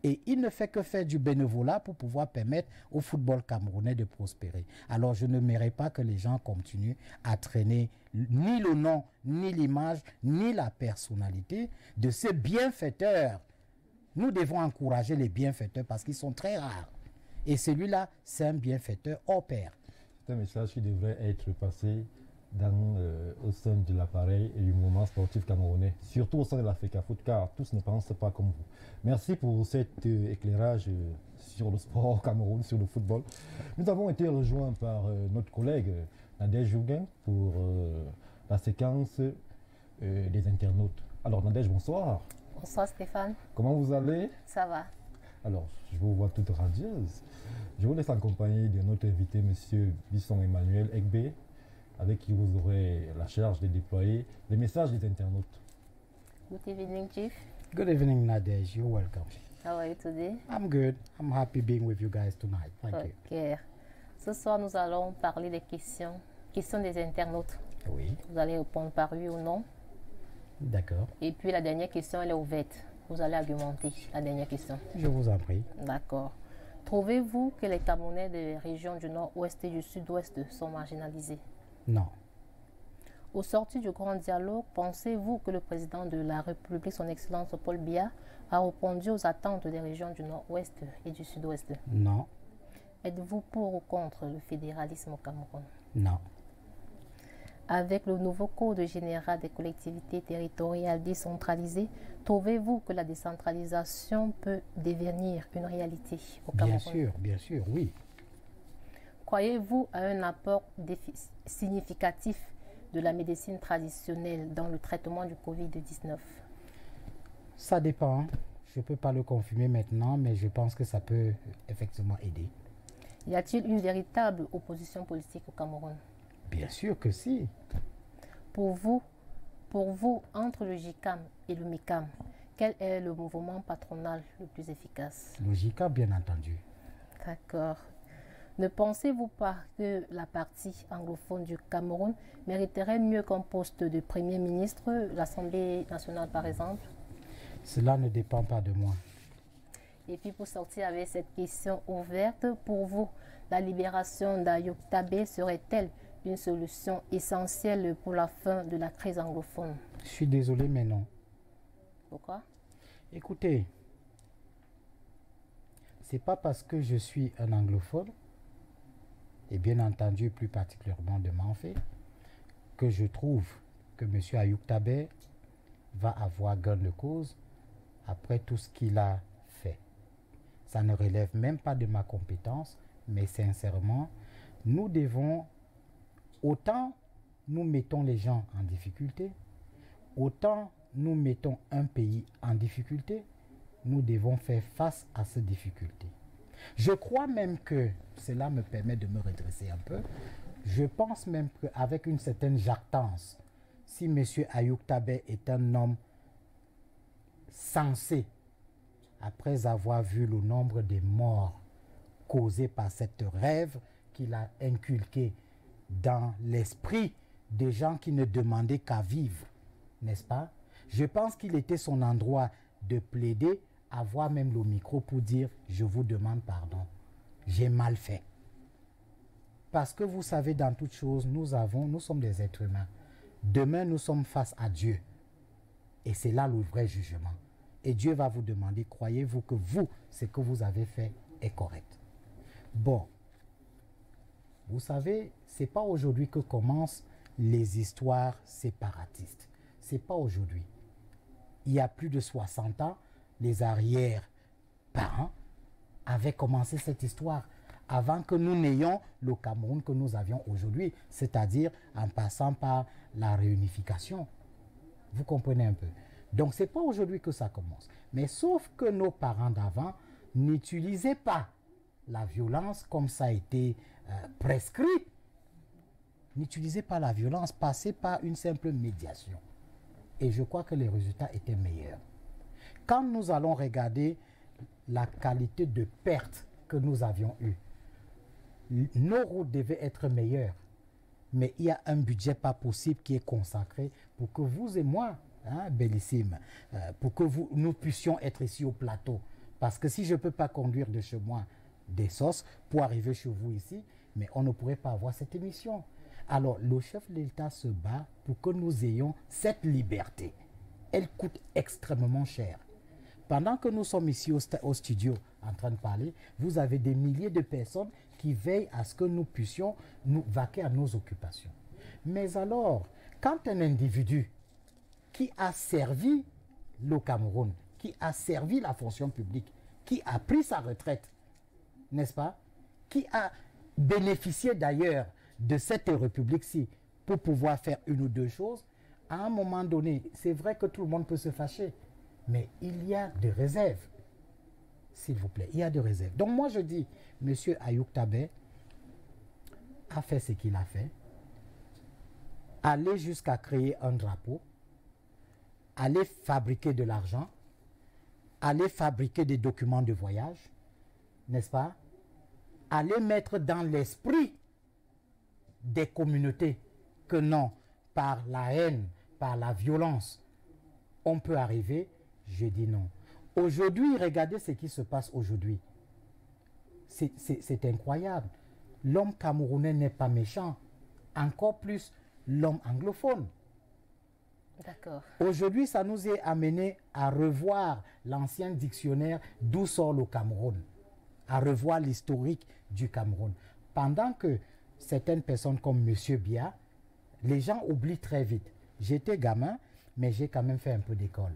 Et il ne fait que faire du bénévolat pour pouvoir permettre au football camerounais de prospérer. Alors je ne mérite pas que les gens continuent à traîner ni le nom, ni l'image, ni la personnalité de ces bienfaiteurs. Nous devons encourager les bienfaiteurs parce qu'ils sont très rares. Et celui-là, c'est un bienfaiteur hors pair. C'est un message qui devrait être passé au sein de l'appareil et du mouvement sportif camerounais, surtout au sein de l'Africa Foot, car tous ne pensent pas comme vous. Merci pour cet éclairage sur le sport au Cameroun, sur le football. Nous avons été rejoints par notre collègue Nadège Jouguin pour la séquence des internautes. Alors Nadège, bonsoir. Bonsoir Stéphane. Comment vous allez? Ça va. Alors, je vous vois toute radieuse. Je vous laisse accompagner de notre invité, M. Bisson Emmanuel Egbe, avec qui vous aurez la charge de déployer les messages des internautes. Good evening, Chief. Good evening, Nadej. You're welcome. How are you today? I'm good. I'm happy being with you guys tonight. Thank you. Ok. Ce soir, nous allons parler des questions des internautes. Oui, Vous allez répondre par oui ou non. d'accord. Et puis la dernière question, elle est ouverte. Vous allez argumenter la dernière question. Je vous en prie. D'accord. Trouvez-vous que les Camerounais des régions du nord-ouest et du sud-ouest sont marginalisés? Non. Au sorti du grand dialogue, pensez-vous que le président de la République, son Excellence Paul Biya, a répondu aux attentes des régions du nord-ouest et du sud-ouest? Non. Êtes-vous pour ou contre le fédéralisme au Cameroun? Non. Avec le nouveau Code général des collectivités territoriales décentralisées, trouvez-vous que la décentralisation peut devenir une réalité au Cameroun? Bien sûr, oui. Croyez-vous à un apport significatif de la médecine traditionnelle dans le traitement du Covid-19? Ça dépend. Je ne peux pas le confirmer maintenant, mais je pense que ça peut effectivement aider. Y a-t-il une véritable opposition politique au Cameroun? Bien sûr que si. Pour vous, entre le JICAM et le MICAM, quel est le mouvement patronal le plus efficace? Logica, bien entendu. D'accord. Ne pensez-vous pas que la partie anglophone du Cameroun mériterait mieux qu'un poste de Premier ministre, l'Assemblée nationale par exemple? Cela ne dépend pas de moi. Et puis pour sortir avec cette question ouverte, pour vous, la libération d'Ayoub Tabé serait-elle une solution essentielle pour la fin de la crise anglophone? Je suis désolé, mais non. Pourquoi? Écoutez, c'est pas parce que je suis un anglophone, et bien entendu plus particulièrement de Manfé, que je trouve que M. Ayoub Tabé va avoir gain de cause après tout ce qu'il a fait. Ça ne relève même pas de ma compétence, mais sincèrement, nous devons, autant nous mettons les gens en difficulté, autant nous mettons un pays en difficulté, nous devons faire face à ces difficultés. Je crois même que, cela me permet de me redresser un peu, je pense même qu'avec une certaine jactance, si M. Ayoub Tabé est un homme sensé, après avoir vu le nombre de morts causés par cette rêve qu'il a inculqué dans l'esprit des gens qui ne demandaient qu'à vivre, n'est-ce pas? Je pense qu'il était son endroit de plaider, avoir même le micro pour dire « je vous demande pardon, j'ai mal fait ». Parce que vous savez, dans toute chose, nous sommes des êtres humains. Demain, nous sommes face à Dieu. Et c'est là le vrai jugement. Et Dieu va vous demander, croyez-vous que vous, ce que vous avez fait est correct? Bon, vous savez, ce n'est pas aujourd'hui que commencent les histoires séparatistes. Ce n'est pas aujourd'hui. Il y a plus de 60 ans, les arrière-parents avaient commencé cette histoire avant que nous n'ayons le Cameroun que nous avions aujourd'hui, c'est-à-dire en passant par la réunification. Vous comprenez un peu? Donc, ce n'est pas aujourd'hui que ça commence. Mais sauf que nos parents d'avant n'utilisaient pas la violence comme ça a été prescrit. N'utilisaient pas la violence, passaient par une simple médiation. Et je crois que les résultats étaient meilleurs. Quand nous allons regarder la qualité de perte que nous avions eue, nos routes devaient être meilleures. Mais il y a un budget pas possible qui est consacré pour que vous et moi, hein, Bellissime, pour que nous puissions être ici au plateau. Parce que si je ne peux pas conduire de chez moi des sauces pour arriver chez vous ici, mais on ne pourrait pas avoir cette émission. Alors, le chef de l'État se bat pour que nous ayons cette liberté. Elle coûte extrêmement cher. Pendant que nous sommes ici au studio en train de parler, vous avez des milliers de personnes qui veillent à ce que nous puissions nous vaquer à nos occupations. Mais alors, quand un individu qui a servi le Cameroun, qui a servi la fonction publique, qui a pris sa retraite, n'est-ce pas, qui a bénéficié d'ailleurs de cette république-ci pour pouvoir faire une ou deux choses, à un moment donné, c'est vrai que tout le monde peut se fâcher, mais il y a des réserves. S'il vous plaît, il y a des réserves. Donc moi je dis, M. Ayoub Tabé a fait ce qu'il a fait, aller jusqu'à créer un drapeau, aller fabriquer de l'argent, aller fabriquer des documents de voyage, n'est-ce pas? Aller mettre dans l'esprit des communautés que non, par la haine, par la violence, on peut arriver, je dis non. Aujourd'hui, regardez ce qui se passe aujourd'hui. C'est incroyable. L'homme camerounais n'est pas méchant, encore plus l'homme anglophone. D'accord. Aujourd'hui, ça nous est amené à revoir l'ancien dictionnaire d'où sort le Cameroun, à revoir l'historique du Cameroun. Pendant que certaines personnes comme M. Biya, les gens oublient très vite. J'étais gamin, mais j'ai quand même fait un peu d'école.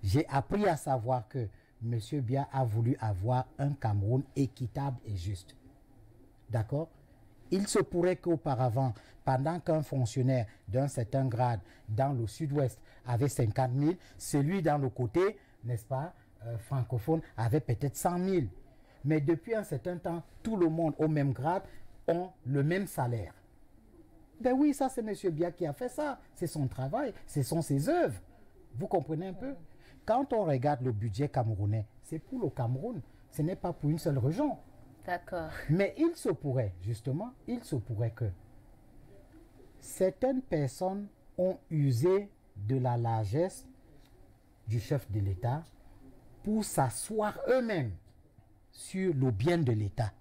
J'ai appris à savoir que M. Biya a voulu avoir un Cameroun équitable et juste. D'accord? Il se pourrait qu'auparavant, pendant qu'un fonctionnaire d'un certain grade dans le sud-ouest avait 50 000, celui dans le côté, n'est-ce pas, francophone, avait peut-être 100 000. Mais depuis un certain temps, tout le monde au même grade ont le même salaire. Ben oui, ça c'est M. Biya qui a fait ça. C'est son travail, ce sont ses œuvres. Vous comprenez un peu? Quand on regarde le budget camerounais, c'est pour le Cameroun. Ce n'est pas pour une seule région. D'accord. Mais il se pourrait, justement, il se pourrait que certaines personnes ont usé de la largesse du chef de l'État pour s'asseoir eux-mêmes sur le bien de l'État.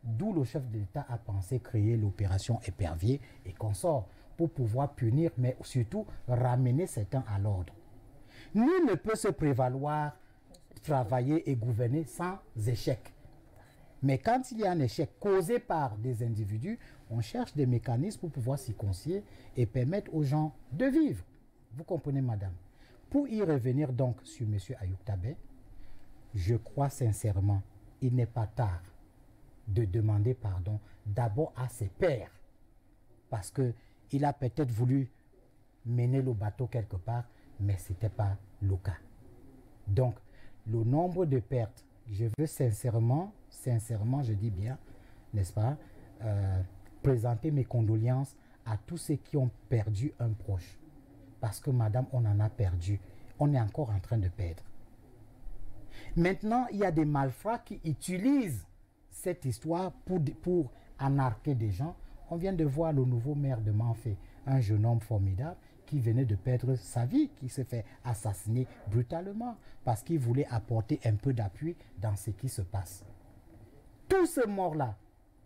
D'où le chef de l'État a pensé créer l'opération Épervier et consorts pour pouvoir punir, mais surtout ramener certains à l'ordre. Nul ne peut se prévaloir, travailler et gouverner sans échec. Mais quand il y a un échec causé par des individus, on cherche des mécanismes pour pouvoir s'y concilier et permettre aux gens de vivre. Vous comprenez, madame? Pour y revenir donc sur M. Ayoub Tabet, je crois sincèrement, il n'est pas tard de demander pardon d'abord à ses pairs. Parce qu'il a peut-être voulu mener le bateau quelque part, mais ce n'était pas le cas. Donc, le nombre de pertes, je veux sincèrement, je dis bien, n'est-ce pas, présenter mes condoléances à tous ceux qui ont perdu un proche. Parce que, madame, on en a perdu. On est encore en train de perdre. Maintenant, il y a des malfrats qui utilisent cette histoire pour anarquer des gens. On vient de voir le nouveau maire de Manfé, un jeune homme formidable qui venait de perdre sa vie, qui s'est fait assassiner brutalement parce qu'il voulait apporter un peu d'appui dans ce qui se passe. Tous ces morts-là,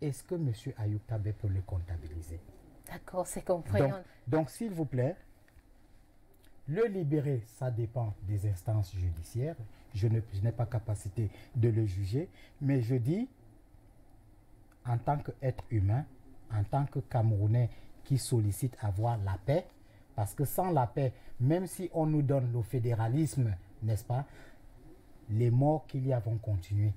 est-ce que M. Ayoub Tabet peut les comptabiliser? D'accord, c'est compréhensible. Donc s'il vous plaît, le libérer, ça dépend des instances judiciaires. Je n'ai pas capacité de le juger, mais je dis, en tant qu'être humain, en tant que Camerounais qui sollicite avoir la paix, parce que sans la paix, même si on nous donne le fédéralisme, n'est-ce pas, les morts qu'il y a vont continuer.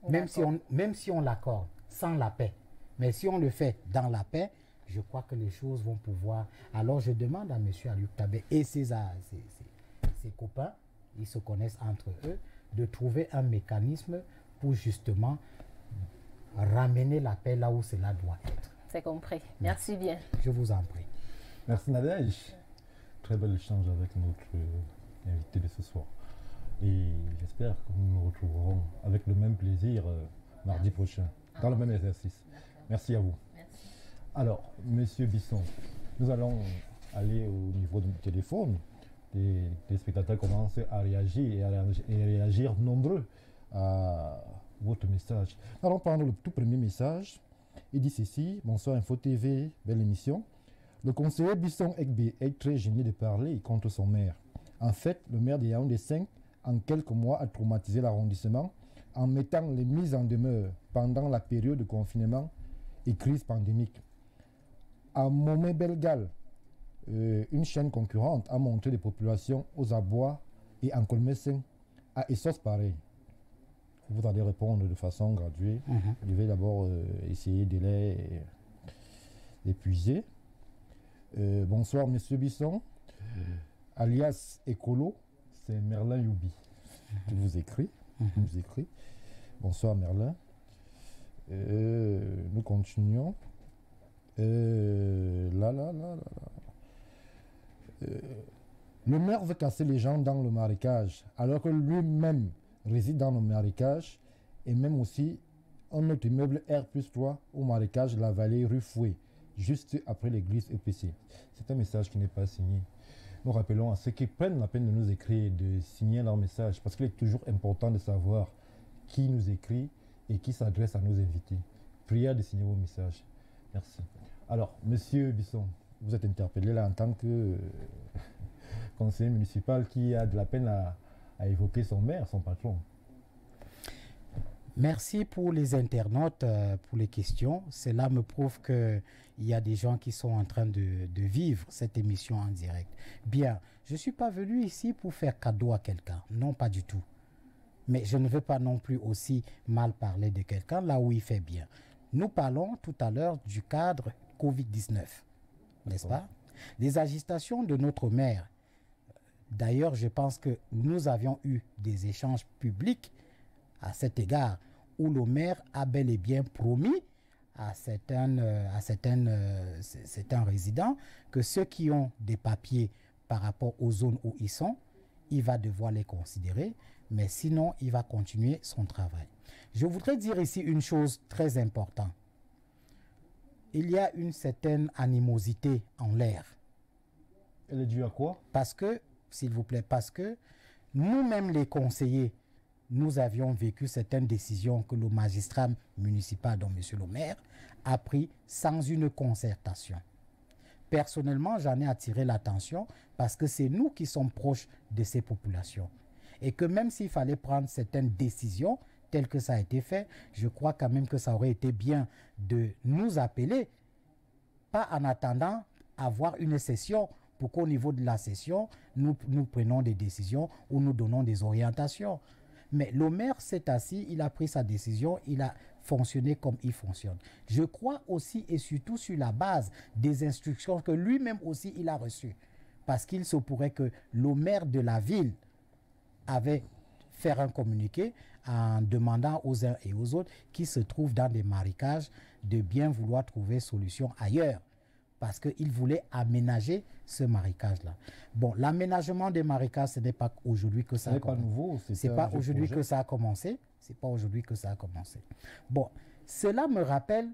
Même si on l'accorde, sans la paix. Mais si on le fait dans la paix, je crois que les choses vont pouvoir... Alors je demande à M. Ayoub Tabet et ses copains, ils se connaissent entre eux, de trouver un mécanisme pour justement ramener la paix là où cela doit être. C'est compris. Merci bien. Je vous en prie. Merci Nadège. Très bel échange avec notre invité de ce soir. Et j'espère que nous nous retrouverons avec le même plaisir mardi prochain, dans le même exercice. Merci à vous. Merci. Alors, Monsieur Bisson, nous allons aller au niveau du téléphone. Les spectateurs commencent à réagir et réagir nombreux à votre message. Nous allons prendre le tout premier message. Il dit ceci: bonsoir Info TV, belle émission. Le conseiller Bisson Ekbe est très gêné de parler contre son maire. En fait, le maire de Yaoundé 5, en quelques mois, a traumatisé l'arrondissement en mettant les mises en demeure pendant la période de confinement et crise pandémique. À Momé-Belgal, une chaîne concurrente a montré des populations aux abois et en Colmesen à Essos pareil. Vous allez répondre de façon graduée. Je vais d'abord essayer de les épuiser. Bonsoir, Monsieur Bisson. Alias Écolo, c'est Merlin Youbi qui vous écrit. Bonsoir, Merlin. Nous continuons. Le maire veut casser les gens dans le marécage, alors que lui-même réside dans le marécage et même aussi un autre immeuble R+3 au marécage La Vallée, rue Fouet, juste après l'église EPC. C'est un message qui n'est pas signé. Nous rappelons à ceux qui prennent la peine de nous écrire de signer leur message, parce qu'il est toujours important de savoir qui nous écrit et qui s'adresse à nos invités. Prière de signer vos messages. Merci. Alors, Monsieur Bisson, vous êtes interpellé là en tant que conseiller municipal qui a de la peine à évoquer son maire, son patron. Merci pour les internautes, pour les questions. Cela me prouve qu'il y a des gens qui sont en train de vivre cette émission en direct. Bien, je ne suis pas venu ici pour faire cadeau à quelqu'un. Non, pas du tout. Mais je ne veux pas non plus aussi mal parler de quelqu'un là où il fait bien. Nous parlons tout à l'heure du cadre Covid-19, n'est-ce pas? Des agitations de notre maire. D'ailleurs, je pense que nous avions eu des échanges publics à cet égard, où le maire a bel et bien promis à certains résidents que ceux qui ont des papiers par rapport aux zones où ils sont, il va devoir les considérer, mais sinon, il va continuer son travail. Je voudrais dire ici une chose très importante. Il y a une certaine animosité en l'air. Elle est due à quoi? Parce que, s'il vous plaît, parce que nous-mêmes les conseillers, nous avions vécu certaines décisions que le magistrat municipal, dont monsieur le maire, a pris sans une concertation. Personnellement, j'en ai attiré l'attention parce que c'est nous qui sommes proches de ces populations. Et que même s'il fallait prendre certaines décisions, telles que ça a été fait, je crois quand même que ça aurait été bien de nous appeler, pas en attendant avoir une session pour qu'au niveau de la session, nous prenions des décisions ou nous donnons des orientations. Mais le maire s'est assis, il a pris sa décision, il a fonctionné comme il fonctionne. Je crois aussi et surtout sur la base des instructions que lui-même aussi il a reçues. Parce qu'il se pourrait que le maire de la ville avait fait un communiqué en demandant aux uns et aux autres qui se trouvent dans des marécages de bien vouloir trouver solution ailleurs. Parce qu'il voulait aménager ce marécage-là. Bon, l'aménagement des marécages, ce n'est pas aujourd'hui que ça a commencé. Ce n'est pas nouveau. C'est pas aujourd'hui que ça a commencé. C'est pas aujourd'hui que ça a commencé. Bon, cela me rappelle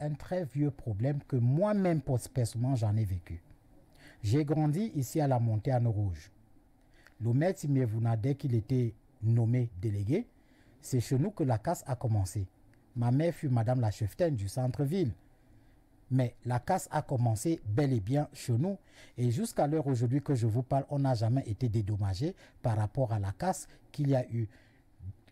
un très vieux problème que moi-même, personnellement, j'en ai vécu. J'ai grandi ici à la montée à Nord-Rouge. Le maire Timevuna, dès qu'il était nommé délégué, c'est chez nous que la casse a commencé. Ma mère fut madame la cheftaine du centre-ville. Mais la casse a commencé bel et bien chez nous. Et jusqu'à l'heure aujourd'hui que je vous parle, on n'a jamais été dédommagé par rapport à la casse qu'il y a eu.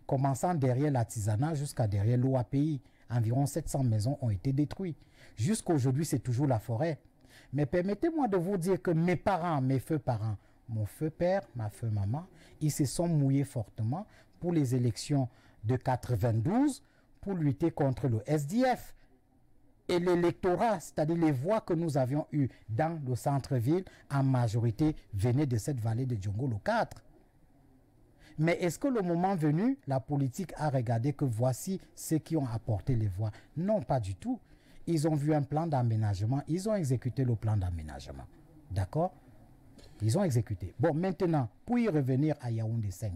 Commençant derrière l'artisanat jusqu'à derrière l'OAPI, environ 700 maisons ont été détruites. Jusqu'à aujourd'hui, c'est toujours la forêt. Mais permettez-moi de vous dire que mes parents, mes feux parents, mon feu père, ma feu maman, ils se sont mouillés fortement pour les élections de 92 pour lutter contre le SDF. Et l'électorat, c'est-à-dire les voix que nous avions eues dans le centre-ville, en majorité venaient de cette vallée de Djongolo 4. Mais est-ce que le moment venu, la politique a regardé que voici ceux qui ont apporté les voix? Non, pas du tout. Ils ont vu un plan d'aménagement, ils ont exécuté le plan d'aménagement. D'accord? Ils ont exécuté. Bon, maintenant, pour y revenir à Yaoundé 5,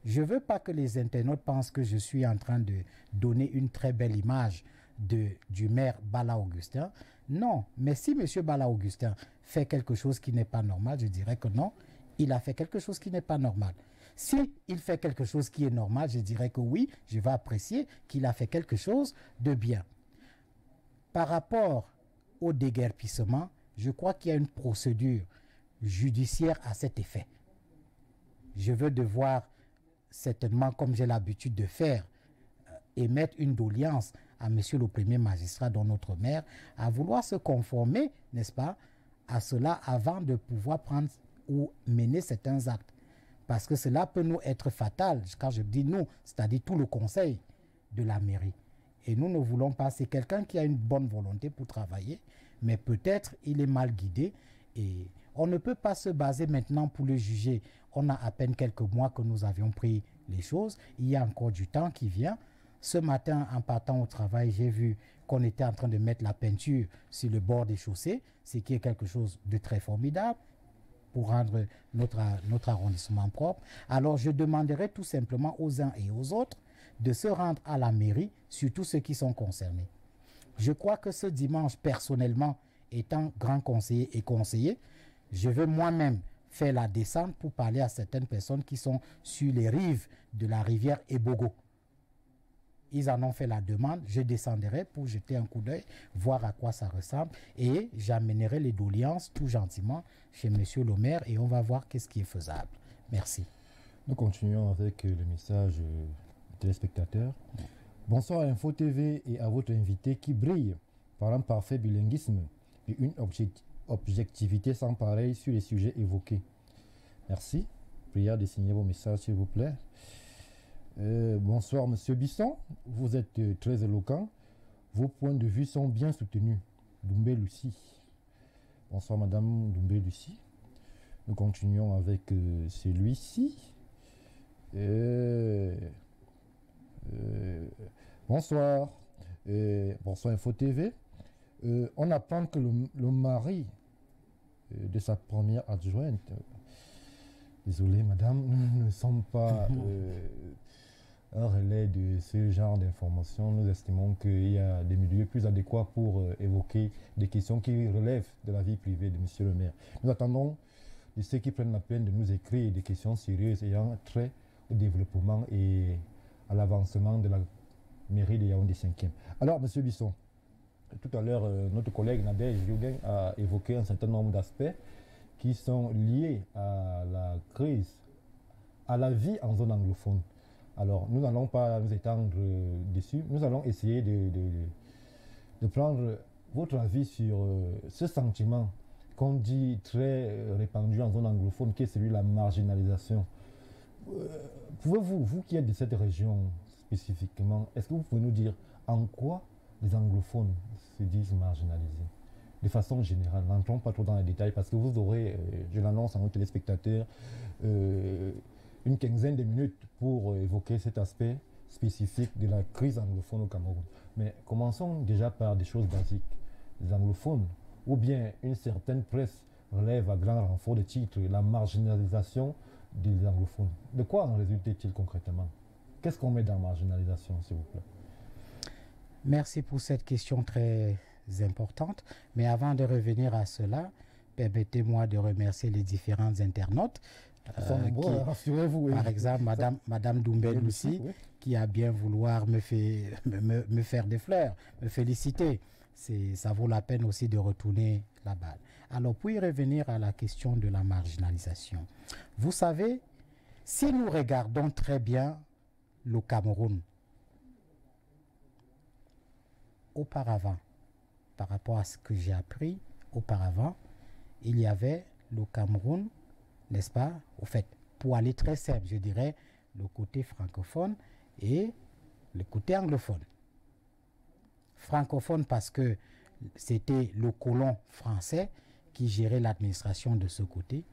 je ne veux pas que les internautes pensent que je suis en train de donner une très belle image du maire Bala Augustin. Non, mais si M. Bala Augustin fait quelque chose qui n'est pas normal, je dirais que non, il a fait quelque chose qui n'est pas normal. Si il fait quelque chose qui est normal, je dirais que oui, je vais apprécier qu'il a fait quelque chose de bien. Par rapport au déguerpissement, je crois qu'il y a une procédure judiciaire à cet effet. Je veux devoir certainement, comme j'ai l'habitude de faire, émettre une doléance à monsieur le premier magistrat, dont notre maire, à vouloir se conformer, n'est-ce pas, à cela avant de pouvoir prendre ou mener certains actes. Parce que cela peut nous être fatal, quand je dis nous, c'est-à-dire tout le conseil de la mairie. Et nous ne voulons pas, c'est quelqu'un qui a une bonne volonté pour travailler, mais peut-être il est mal guidé et on ne peut pas se baser maintenant pour le juger. On a à peine quelques mois que nous avions pris les choses, il y a encore du temps qui vient. Ce matin, en partant au travail, j'ai vu qu'on était en train de mettre la peinture sur le bord des chaussées, ce qui est quelque chose de très formidable. pour rendre notre arrondissement propre. Alors je demanderai tout simplement aux uns et aux autres de se rendre à la mairie, surtout ceux qui sont concernés. Je crois que ce dimanche, personnellement, étant grand conseiller et conseiller, je vais moi-même faire la descente pour parler à certaines personnes qui sont sur les rives de la rivière Ebogo. Ils en ont fait la demande, je descendrai pour jeter un coup d'œil, voir à quoi ça ressemble et j'amènerai les doléances tout gentiment chez monsieur le maire et on va voir qu'est-ce qui est faisable. Merci. Nous continuons avec le message des téléspectateurs. Bonsoir à Info TV et à votre invité qui brille par un parfait bilinguisme et une objectivité sans pareil sur les sujets évoqués. Merci. Prière de signer vos messages s'il vous plaît. Bonsoir Monsieur Bisson, vous êtes très éloquent, vos points de vue sont bien soutenus. Doumbé Lucie. Bonsoir Madame Doumbé Lucie. Nous continuons avec celui-ci. Bonsoir. Bonsoir Info TV. On apprend que le mari de sa première adjointe, désolé Madame, nous ne sommes pas un relais de ce genre d'informations. Nous estimons qu'il y a des milieux plus adéquats pour évoquer des questions qui relèvent de la vie privée de Monsieur le maire. Nous attendons de ceux qui prennent la peine de nous écrire des questions sérieuses ayant trait au développement et à l'avancement de la mairie de Yaoundé 5e. Alors, Monsieur Bisson, tout à l'heure, notre collègue Nadège Yoguin a évoqué un certain nombre d'aspects qui sont liés à la crise, à la vie en zone anglophone. Alors, nous n'allons pas nous étendre dessus. Nous allons essayer de prendre votre avis sur ce sentiment qu'on dit très répandu en zone anglophone, qui est celui de la marginalisation. Pouvez-vous, vous qui êtes de cette région spécifiquement, est-ce que vous pouvez nous dire en quoi les anglophones se disent marginalisés? De façon générale, n'entrons pas trop dans les détails parce que vous aurez, je l'annonce à nos téléspectateurs, une quinzaine de minutes pour évoquer cet aspect spécifique de la crise anglophone au Cameroun. Mais commençons déjà par des choses basiques. Les anglophones, ou bien une certaine presse relève à grand renfort de titres la marginalisation des anglophones. De quoi en résulte-t-il concrètement? Qu'est-ce qu'on met dans marginalisation, s'il vous plaît? Merci pour cette question très importante. Mais avant de revenir à cela, permettez-moi de remercier les différents internautes. Rassurez-vous. Par exemple, Madame Doumbé Lucie, oui, qui a bien vouloir me faire des fleurs, me féliciter. Ça vaut la peine aussi de retourner la balle. Alors, pour y revenir à la question de la marginalisation, vous savez, si nous regardons très bien le Cameroun, auparavant, par rapport à ce que j'ai appris, auparavant, il y avait le Cameroun, n'est-ce pas? Au fait, pour aller très simple, je dirais le côté francophone et le côté anglophone. Francophone parce que c'était le colon français qui gérait l'administration de ce côté.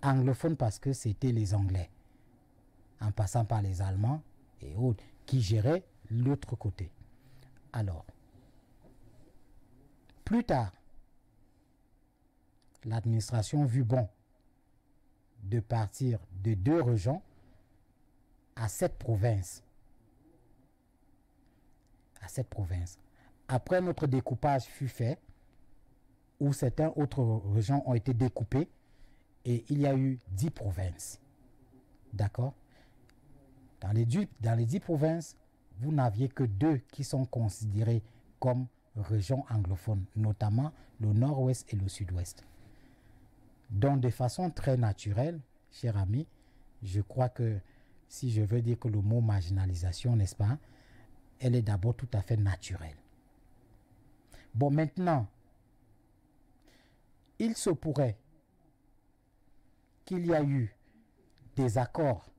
Anglophone parce que c'était les Anglais, en passant par les Allemands et autres, qui géraient l'autre côté. Alors, plus tard, l'administration vit bon de partir de 2 régions à 7 provinces. Après, notre découpage fut fait, où certaines autres régions ont été découpées, et il y a eu 10 provinces. D'accord? Dans les 10 provinces, vous n'aviez que 2 qui sont considérées comme régions anglophones, notamment le nord-ouest et le sud-ouest. Donc, de façon très naturelle, cher ami, je crois que si je veux dire que le mot marginalisation, n'est-ce pas, elle est d'abord tout à fait naturelle. Bon, maintenant, il se pourrait qu'il y a eu des accords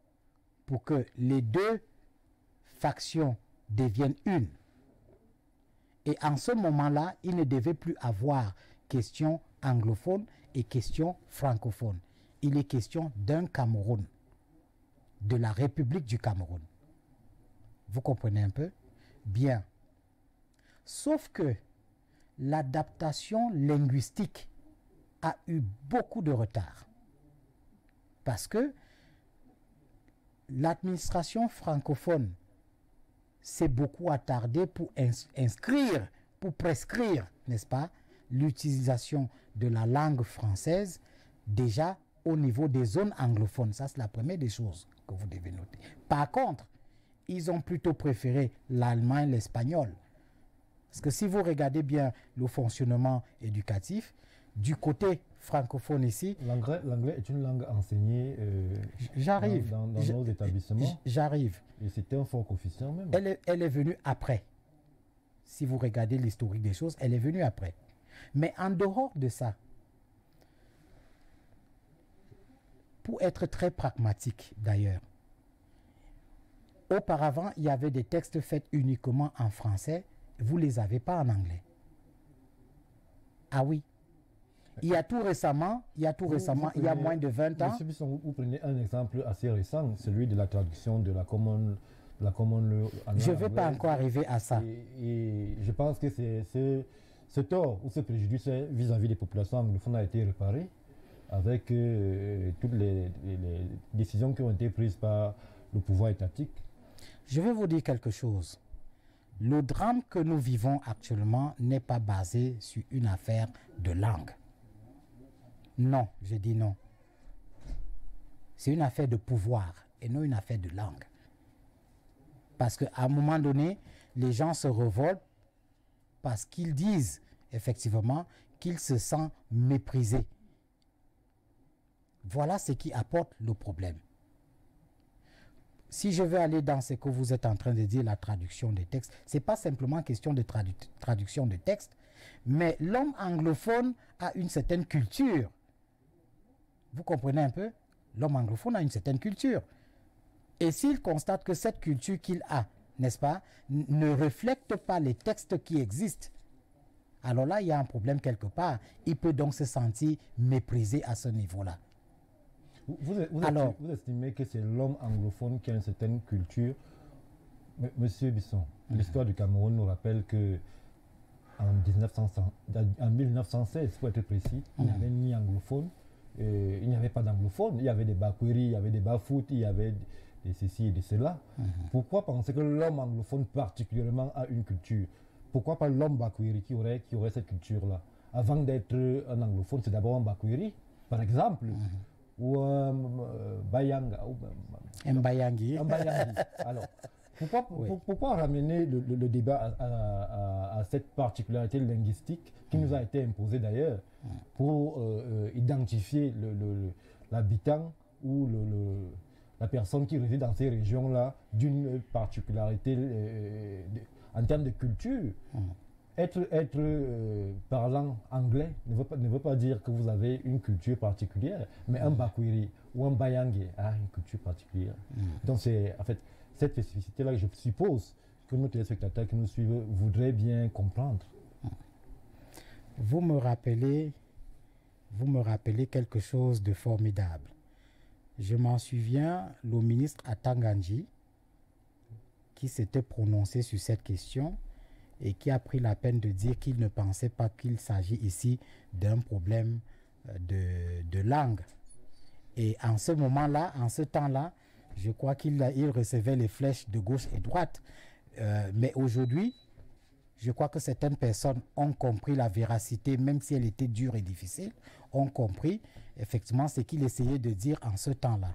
pour que les 2 factions deviennent une. Et en ce moment-là, il ne devait plus avoir question anglophone et question francophone. Il est question d'un Cameroun, de la République du Cameroun. Vous comprenez un peu? Bien. Sauf que l'adaptation linguistique a eu beaucoup de retard. Parce que l'administration francophone s'est beaucoup attardée pour inscrire, pour prescrire, n'est-ce pas, l'utilisation de la langue française déjà au niveau des zones anglophones. Ça, c'est la première des choses que vous devez noter. Par contre, ils ont plutôt préféré l'allemand et l'espagnol. Parce que si vous regardez bien le fonctionnement éducatif, du côté francophone ici... L'anglais est une langue enseignée j'arrive dans nos établissements. J'arrive. Et c'était un fort coefficient même. Elle est venue après. Si vous regardez l'historique des choses, elle est venue après. Mais en dehors de ça, pour être très pragmatique d'ailleurs, auparavant, il y avait des textes faits uniquement en français. Vous ne les avez pas en anglais. Ah oui. Il y a tout récemment, il y a moins de 20 ans. Monsieur Bisson, vous prenez un exemple assez récent, celui de la traduction de la common law. Je ne vais pas encore arriver à ça. Et je pense que ce tort ou ce préjudice vis-à-vis des populations anglophones a été réparé avec toutes les décisions qui ont été prises par le pouvoir étatique. Je vais vous dire quelque chose. Le drame que nous vivons actuellement n'est pas basé sur une affaire de langue. Non, je dis non. C'est une affaire de pouvoir et non une affaire de langue. Parce qu'à un moment donné, les gens se révoltent parce qu'ils disent effectivement qu'ils se sentent méprisés. Voilà ce qui apporte le problème. Si je veux aller dans ce que vous êtes en train de dire, la traduction des textes, ce n'est pas simplement question de traduction de textes, mais l'homme anglophone a une certaine culture. Vous comprenez un peu? L'homme anglophone a une certaine culture. Et s'il constate que cette culture qu'il a, n'est-ce pas, ne reflète pas les textes qui existent, alors là, il y a un problème quelque part. Il peut donc se sentir méprisé à ce niveau-là. Vous estimez que c'est l'homme anglophone qui a une certaine culture. Monsieur Bisson, l'histoire du Cameroun nous rappelle que en 1916, pour être précis, il n'y avait ni anglophone, il n'y avait pas d'anglophone. Il y avait des Bakweri, il y avait des Bafout, il y avait des ceci et de cela. Pourquoi penser que l'homme anglophone particulièrement a une culture? Pourquoi pas l'homme Bakweri qui aurait cette culture-là? Avant d'être un anglophone, c'est d'abord un Bakweri, par exemple. Ou un Bayanga. Un Bayangi. Alors, pourquoi ramener le débat à cette particularité linguistique qui nous a été imposée d'ailleurs pour identifier l'habitant ou la personne qui réside dans ces régions-là d'une particularité en termes de culture? Être parlant anglais ne veut pas dire que vous avez une culture particulière, mais un Bakwiri ou un Bayangi a une culture particulière. Donc c'est en fait cette spécificité-là que je suppose que nos téléspectateurs qui nous suivent voudraient bien comprendre. Vous me rappelez quelque chose de formidable. Je m'en souviens, le ministre Atanganji, qui s'était prononcé sur cette question, et qui a pris la peine de dire qu'il ne pensait pas qu'il s'agit ici d'un problème de langue. Et en ce moment-là, en ce temps-là, je crois qu'il recevait les flèches de gauche et droite. Mais aujourd'hui, je crois que certaines personnes ont compris la véracité, même si elle était dure et difficile, ont compris effectivement ce qu'il essayait de dire en ce temps-là.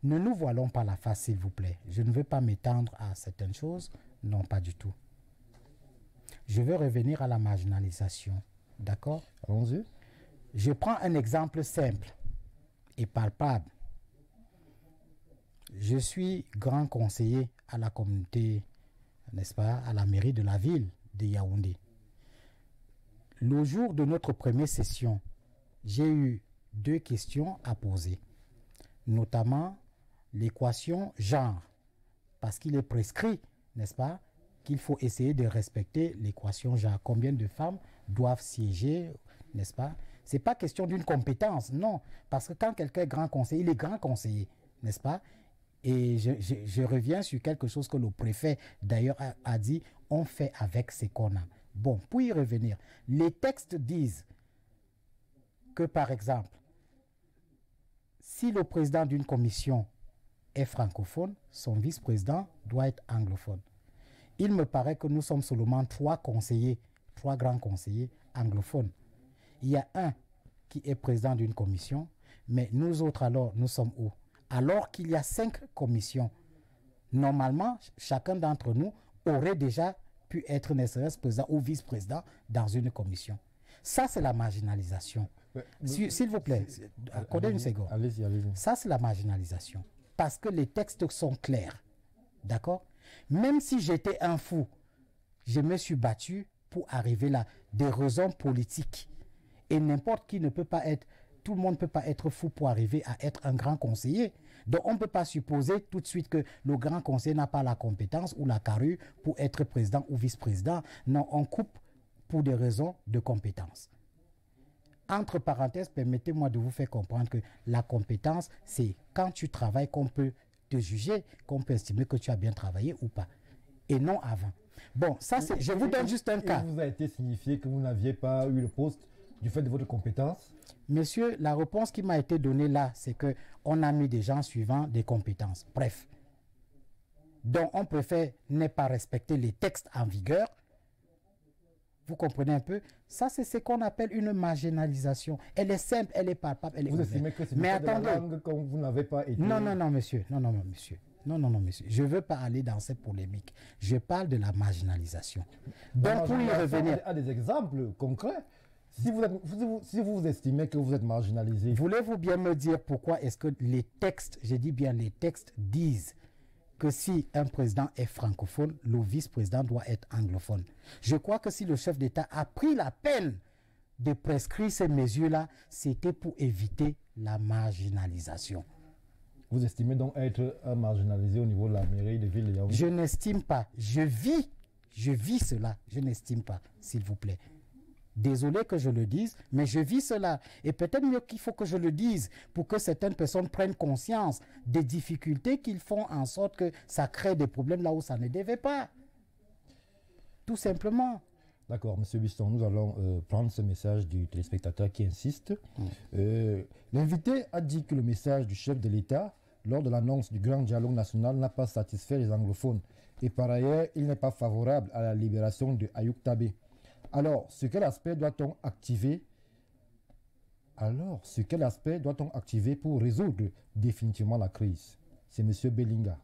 Ne nous voilons pas la face, s'il vous plaît. Je ne veux pas m'étendre à certaines choses. Non, pas du tout. Je veux revenir à la marginalisation. D'accord? Allons-y. Je prends un exemple simple et palpable. Je suis grand conseiller à la communauté, n'est-ce pas, à la mairie de la ville de Yaoundé. Le jour de notre première session, j'ai eu 2 questions à poser, notamment l'équation genre, parce qu'il est prescrit, n'est-ce pas, qu'il faut essayer de respecter l'équation genre. Combien de femmes doivent siéger, n'est-ce pas? Ce n'est pas question d'une compétence, non. Parce que quand quelqu'un est grand conseiller, il est grand conseiller, n'est-ce pas? Et je reviens sur quelque chose que le préfet, d'ailleurs, a dit, on fait avec ce qu'on a. Bon, pour y revenir, les textes disent que, par exemple, si le président d'une commission est francophone, son vice-président doit être anglophone. Il me paraît que nous sommes seulement 3 conseillers, 3 grands conseillers anglophones. Il y a un qui est président d'une commission, mais nous autres alors, nous sommes où? Alors qu'il y a 5 commissions. Normalement, chacun d'entre nous aurait déjà pu être ne serait-ce président ou vice-président dans une commission. Ça, c'est la marginalisation. S'il vous plaît, accordez une seconde. Allez-y. Ça, c'est la marginalisation. Parce que les textes sont clairs. D'accord? Même si j'étais un fou, je me suis battu pour arriver là. Des raisons politiques. Et n'importe qui ne peut pas être, tout le monde ne peut pas être fou pour arriver à être un grand conseiller. Donc on ne peut pas supposer tout de suite que le grand conseiller n'a pas la compétence ou la carrure pour être président ou vice-président. Non, on coupe pour des raisons de compétence. Entre parenthèses, permettez-moi de vous faire comprendre que la compétence, c'est quand tu travailles qu'on peut te juger, qu'on peut estimer que tu as bien travaillé ou pas. Et non avant. Bon, ça c'est, je vous donne juste un cas. Il vous a été signifié que vous n'aviez pas eu le poste du fait de votre compétence? Monsieur, la réponse qui m'a été donnée là, c'est qu'on a mis des gens suivant des compétences. Bref. Donc, on préfère ne pas respecter les textes en vigueur. Vous comprenez un peu? Ça, c'est ce qu'on appelle une marginalisation. Elle est simple, elle est palpable, elle est ouverte. Vous estimez que c'est Mais de la attendez. langue quand vous n'avez pas été... Non, monsieur. Non, monsieur. Non, monsieur. Je ne veux pas aller dans cette polémique. Je parle de la marginalisation. Donc, pour y revenir... À des exemples concrets, si vous estimez que vous êtes marginalisé... Voulez-vous bien me dire pourquoi est-ce que les textes, je dis bien les textes, disent que si un président est francophone, le vice-président doit être anglophone? Je crois que si le chef d'État a pris la peine de prescrire ces mesures-là, c'était pour éviter la marginalisation. Vous estimez donc être marginalisé au niveau de la mairie de Ville-de-Yaoundé? Je n'estime pas. Je vis cela. Je n'estime pas, s'il vous plaît. Désolé que je le dise, mais je vis cela. Et peut-être mieux qu'il faut que je le dise pour que certaines personnes prennent conscience des difficultés qu'ils font en sorte que ça crée des problèmes là où ça ne devait pas. Tout simplement. D'accord, M. Bisson, nous allons prendre ce message du téléspectateur qui insiste. L'invité a dit que le message du chef de l'État, lors de l'annonce du grand dialogue national, n'a pas satisfait les anglophones. Et par ailleurs, il n'est pas favorable à la libération de Ayoub Tabé. Alors, sur quel aspect doit-on activer pour résoudre définitivement la crise? C'est M. Bellinga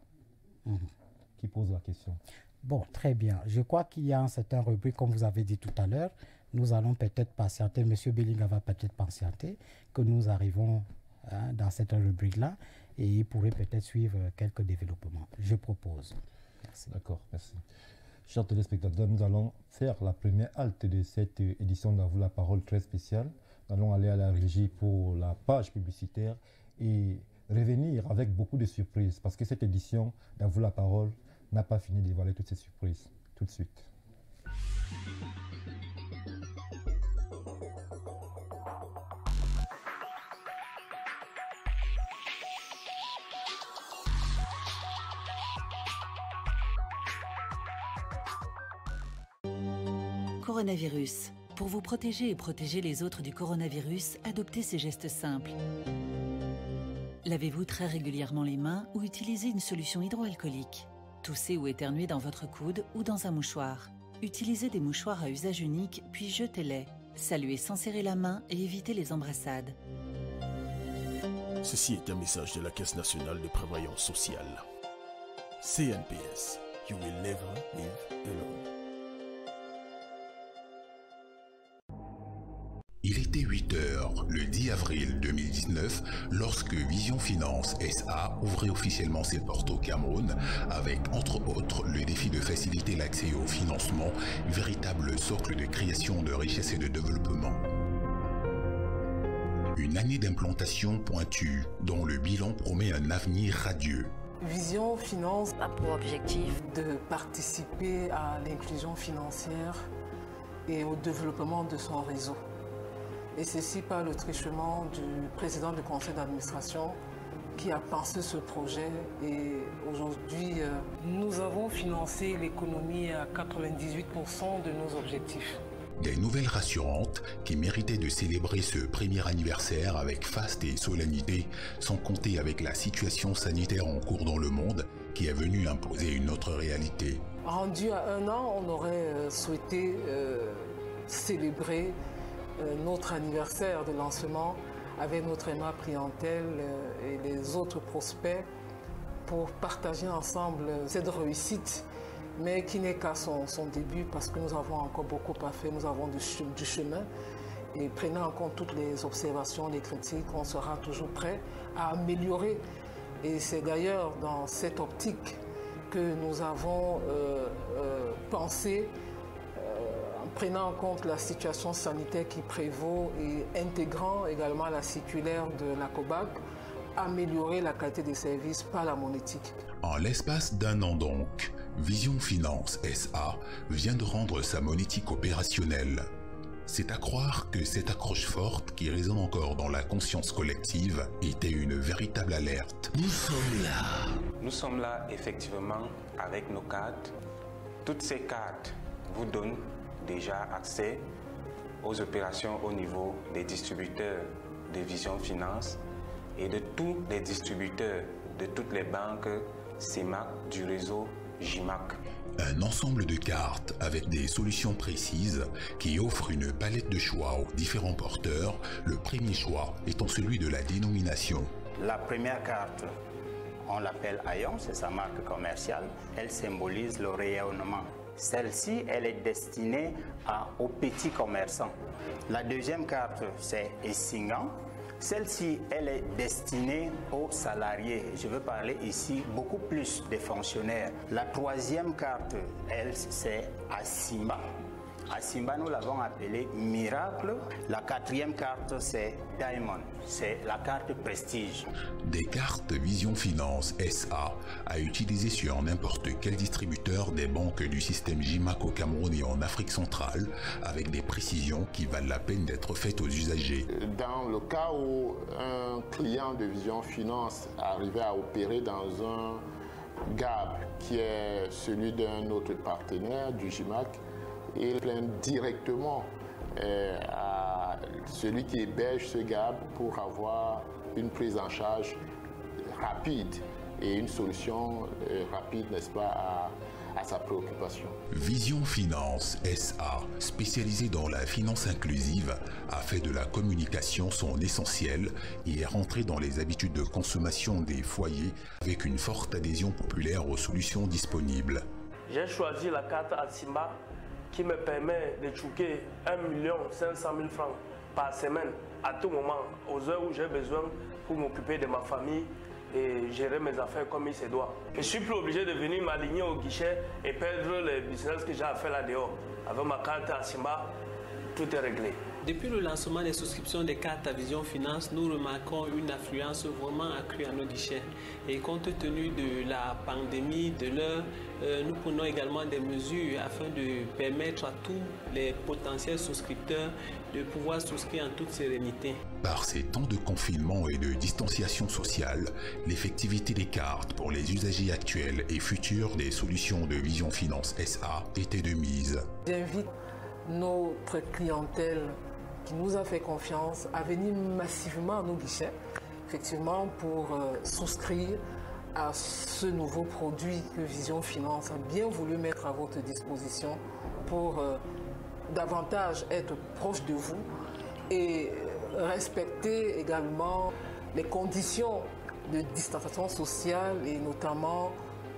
qui pose la question. Bon, très bien. Je crois qu'il y a un certain rubrique, comme vous avez dit tout à l'heure. Nous allons peut-être patienter, M. Bellinga va peut-être patienter, que nous arrivons dans cette rubrique-là et il pourrait peut-être suivre quelques développements. Je propose. Merci. D'accord, merci. Chers téléspectateurs, nous allons faire la première halte de cette édition d'À vous la parole très spéciale. Nous allons aller à la régie pour la page publicitaire et revenir avec beaucoup de surprises parce que cette édition d'À vous la parole n'a pas fini de dévoiler toutes ces surprises. Tout de suite. Coronavirus. Pour vous protéger et protéger les autres du coronavirus, adoptez ces gestes simples. Lavez-vous très régulièrement les mains ou utilisez une solution hydroalcoolique. Toussez ou éternuez dans votre coude ou dans un mouchoir. Utilisez des mouchoirs à usage unique, puis jetez-les. Saluez sans serrer la main et évitez les embrassades. Ceci est un message de la Caisse nationale de prévoyance sociale. CNPS. You will never live alone. Il était 8 h le 10 avril 2019 lorsque Vision Finance SA ouvrait officiellement ses portes au Cameroun avec, entre autres, le défi de faciliter l'accès au financement, véritable socle de création de richesse et de développement. Une année d'implantation pointue dont le bilan promet un avenir radieux. Vision Finance a pour objectif de participer à l'inclusion financière et au développement de son réseau. Et ceci par le truchement du président du conseil d'administration qui a pensé ce projet. Et aujourd'hui, nous avons financé l'économie à 98% de nos objectifs. Des nouvelles rassurantes qui méritaient de célébrer ce premier anniversaire avec faste et solennité, sans compter avec la situation sanitaire en cours dans le monde qui est venue imposer une autre réalité. Rendu à 1 an, on aurait souhaité célébrer notre anniversaire de lancement avec notre aimable clientèle et les autres prospects pour partager ensemble cette réussite, mais qui n'est qu'à son début parce que nous avons encore beaucoup à faire, nous avons du chemin. Et prenant en compte toutes les observations, les critiques, on sera toujours prêt à améliorer. Et c'est d'ailleurs dans cette optique que nous avons pensé, en prenant en compte la situation sanitaire qui prévaut et intégrant également la circulaire de la COBAC, améliorer la qualité des services par la monétique. En l'espace d'1 an donc, Vision Finance SA vient de rendre sa monétique opérationnelle. C'est à croire que cette accroche forte qui résonne encore dans la conscience collective était une véritable alerte. Nous sommes là. Nous sommes là effectivement avec nos cartes. Toutes ces cartes vous donnent déjà accès aux opérations au niveau des distributeurs de Vision Finance et de tous les distributeurs de toutes les banques CEMAC du réseau JIMAC. Un ensemble de cartes avec des solutions précises qui offrent une palette de choix aux différents porteurs, le premier choix étant celui de la dénomination. La première carte, on l'appelle Aion, c'est sa marque commerciale. Elle symbolise le rayonnement. Celle-ci, elle est destinée aux petits commerçants. La deuxième carte, c'est Essingan. Celle-ci, elle est destinée aux salariés. Je veux parler ici beaucoup plus des fonctionnaires. La troisième carte, elle, c'est Asimba. Asimba, nous l'avons appelée Miracle. La quatrième carte, c'est Diamond. C'est la carte Prestige. Des cartes Vision Finance SA à utiliser sur n'importe quel distributeur des banques du système JIMAC au Cameroun et en Afrique centrale, avec des précisions qui valent la peine d'être faites aux usagers. Dans le cas où un client de Vision Finance arrivait à opérer dans un GAB qui est celui d'un autre partenaire du JIMAC, il plaint directement à celui qui héberge ce GAB pour avoir une prise en charge rapide et une solution rapide, n'est-ce pas, à sa préoccupation. Vision Finance SA, spécialisée dans la finance inclusive, a fait de la communication son essentiel et est rentrée dans les habitudes de consommation des foyers avec une forte adhésion populaire aux solutions disponibles. J'ai choisi la carte Asimba qui me permet de chouquer 1 500 000 francs par semaine à tout moment, aux heures où j'ai besoin pour m'occuper de ma famille et gérer mes affaires comme il se doit. Je ne suis plus obligé de venir m'aligner au guichet et perdre les business que j'ai à faire là dehors. Avec ma carte Asimba, tout est réglé. Depuis le lancement des souscriptions des cartes à Vision Finance, nous remarquons une affluence vraiment accrue à nos guichets. Et compte tenu de la pandémie, de l'heure, nous prenons également des mesures afin de permettre à tous les potentiels souscripteurs de pouvoir souscrire en toute sérénité. Par ces temps de confinement et de distanciation sociale, l'effectivité des cartes pour les usagers actuels et futurs des solutions de Vision Finance SA était de mise. J'invite notre clientèle qui nous a fait confiance à venir massivement à nos guichets, effectivement pour souscrire à ce nouveau produit que Vision Finance a bien voulu mettre à votre disposition pour davantage être proche de vous et respecter également les conditions de distanciation sociale et notamment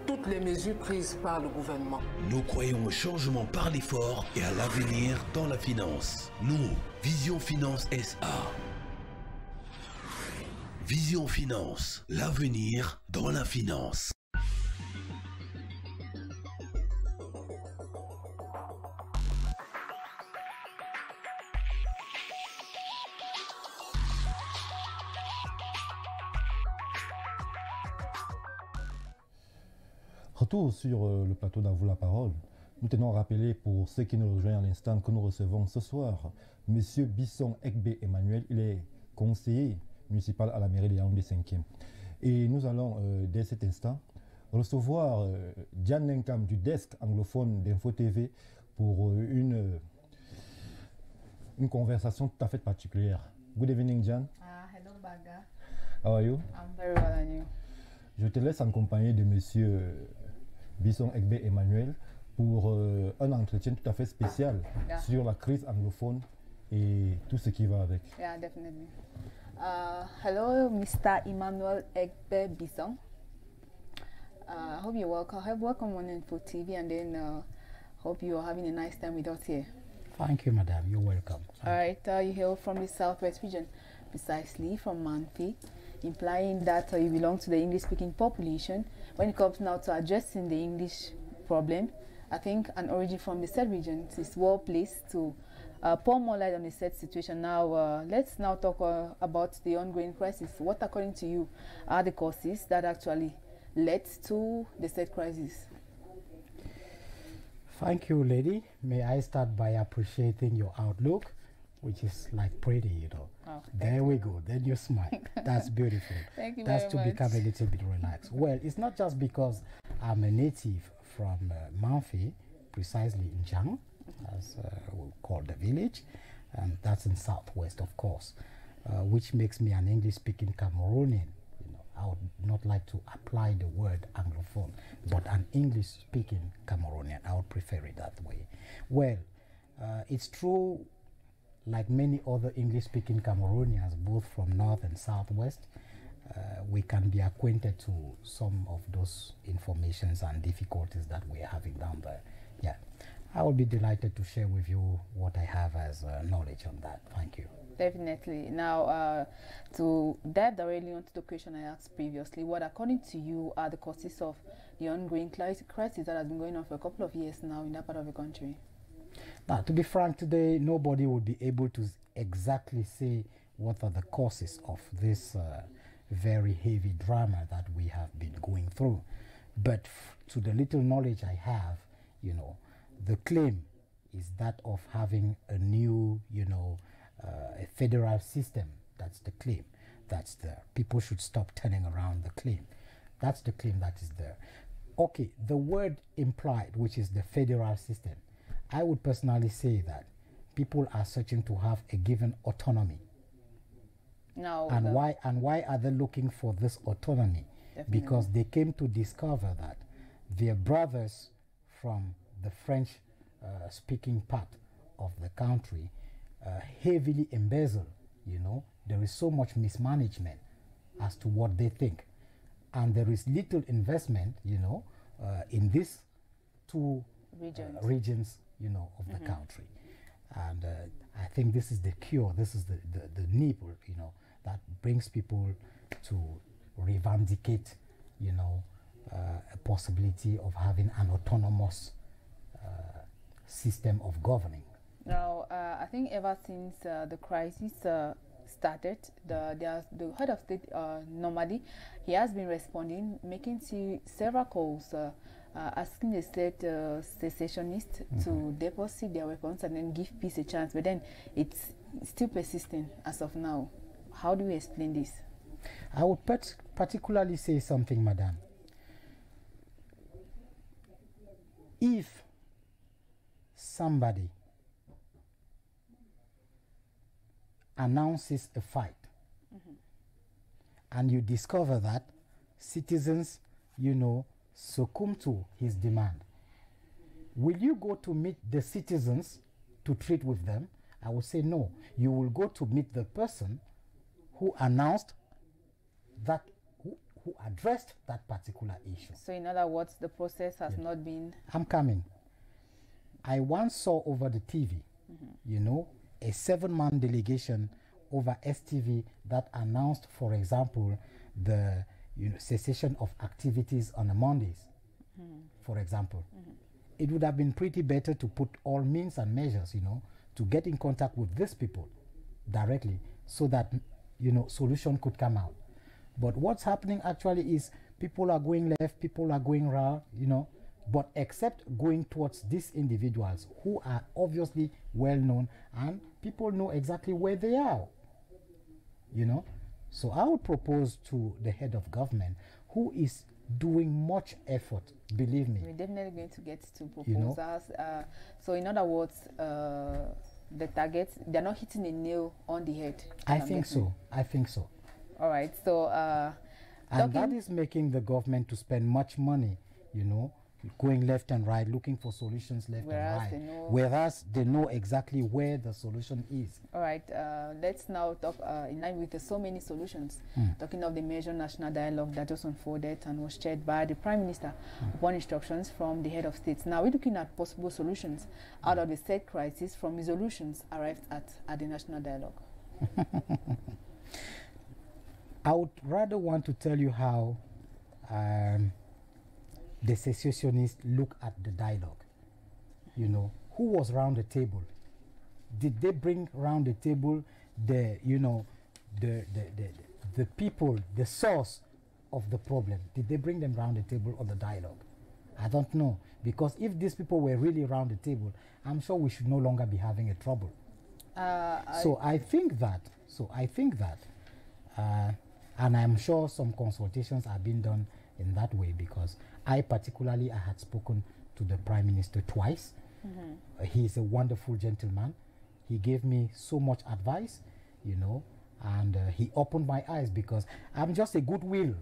toutes les mesures prises par le gouvernement. Nous croyons au changement par l'effort et à l'avenir dans la finance. Nous, Vision Finance SA. Vision Finance, l'avenir dans la finance. Retour sur le plateau d'À vous la parole. Nous tenons à rappeler pour ceux qui nous rejoignent à l'instant que nous recevons ce soir M. Bisson Ekbe Emmanuel. Il est conseiller municipal à la mairie de Yaoundé 5e. Et nous allons, dès cet instant, recevoir Diane Nenkam du desk anglophone d'Info TV pour une une conversation tout à fait particulière. Good evening, Jan. Hello, Baga. How are you? I'm very well, and you? Je te laisse en compagnie de monsieur Bisson Egbe Emmanuel pour un entretien tout à fait spécial sur la crise anglophone et tout ce qui va avec. Yeah, definitely. Hello, Mr. Emmanuel Egbe Bisson. I hope you're welcome. Welcome on Info TV, and then hope you're having a nice time with us here. Thank you, madam. You're welcome. All right, you hail from the Southwest region, precisely from Manfi, implying that you belong to the English-speaking population. When it comes now to addressing the English problem, I think an origin from the said region is well placed to pour more light on the said situation. Now, let's now talk about the ongoing crisis. What, according to you, are the causes that actually led to the said crisis? Thank you, lady. May I start by appreciating your outlook, which is like pretty, you know. Oh, there we go. Then you smile. That's beautiful. Thank you That's very to much. become a little bit relaxed. Well, it's not just because I'm a native from Manfi, precisely in Jang, as we call the village, and that's in southwest, of course, which makes me an English-speaking Cameroonian. You know, I would not like to apply the word Anglophone, but an English-speaking Cameroonian. I would prefer it that way. Well, it's true. Like many other English-speaking Cameroonians, both from north and southwest, we can be acquainted to some of those informations and difficulties that we're having down there. Yeah, I will be delighted to share with you what I have as knowledge on that. Thank you. Definitely. Now, to dive directly onto the question I asked previously, what, according to you, are the causes of the ongoing crisis that has been going on for a couple of years now in that part of the country? Now, to be frank, today nobody would be able to exactly say what are the causes of this very heavy drama that we have been going through. But to the little knowledge I have, you know, the claim is that of having a new, you know, a federal system. That's the claim. That's there. People should stop turning around the claim. That's the claim that is there. Okay, the word implied, which is the federal system, I would personally say that people are searching to have a given autonomy. No. And why are they looking for this autonomy? Definitely. Because they came to discover that their brothers from the French speaking part of the country heavily embezzle, you know. There is so much mismanagement as to what they think. And there is little investment, you know, in these two regions, you know, of the country. And I think this is the cure, this is the nibble, you know, that brings people to revindicate, you know, a possibility of having an autonomous system of governing. Now, I think ever since the crisis started, the head of state, normally, he has been responding, making several calls, asking the state secessionists to deposit their weapons and then give peace a chance. But then it's still persisting as of now. How do you explain this? I would particularly say something, madam. If somebody announces a fight and you discover that citizens, you know, succumb to his demand, will you go to meet the citizens to treat with them? I would say no. You will go to meet the person who announced that, who addressed that particular issue. So in other words, the process has not been... I'm coming. I once saw over the TV, you know, a 7-man delegation over STV that announced, for example, the cessation of activities on the Mondays, for example. It would have been pretty better to put all means and measures, you know, to get in contact with these people directly so that, you know, solution could come out. But what's happening actually is people are going left, people are going right, you know, but except going towards these individuals who are obviously well known and people know exactly where they are, you know. So I would propose to the head of government, who is doing much effort, believe me. We're definitely going to get to proposals. You know? So in other words, the targets, they're not hitting a nail on the head. I think so. I think so. All right. So, and that is making the government to spend much money, you know, going left and right, looking for solutions left and right. Whereas they know exactly where the solution is. All right. Let's now talk in line with the so many solutions. Talking of the major national dialogue that just unfolded and was chaired by the Prime Minister upon instructions from the head of states. Now we're looking at possible solutions out of the said crisis from resolutions arrived at the national dialogue. I would rather want to tell you how the secessionists look at the dialogue. You know, who was round the table? Did they bring round the table the, you know, the people, the source of the problem? Did they bring them round the table or the dialogue? I don't know, because if these people were really round the table, I'm sure we should no longer be having a trouble. So I think that, and I'm sure some consultations are being done in that way, because I had spoken to the Prime Minister twice. He's a wonderful gentleman. He gave me so much advice, you know, and he opened my eyes, because I'm just a goodwill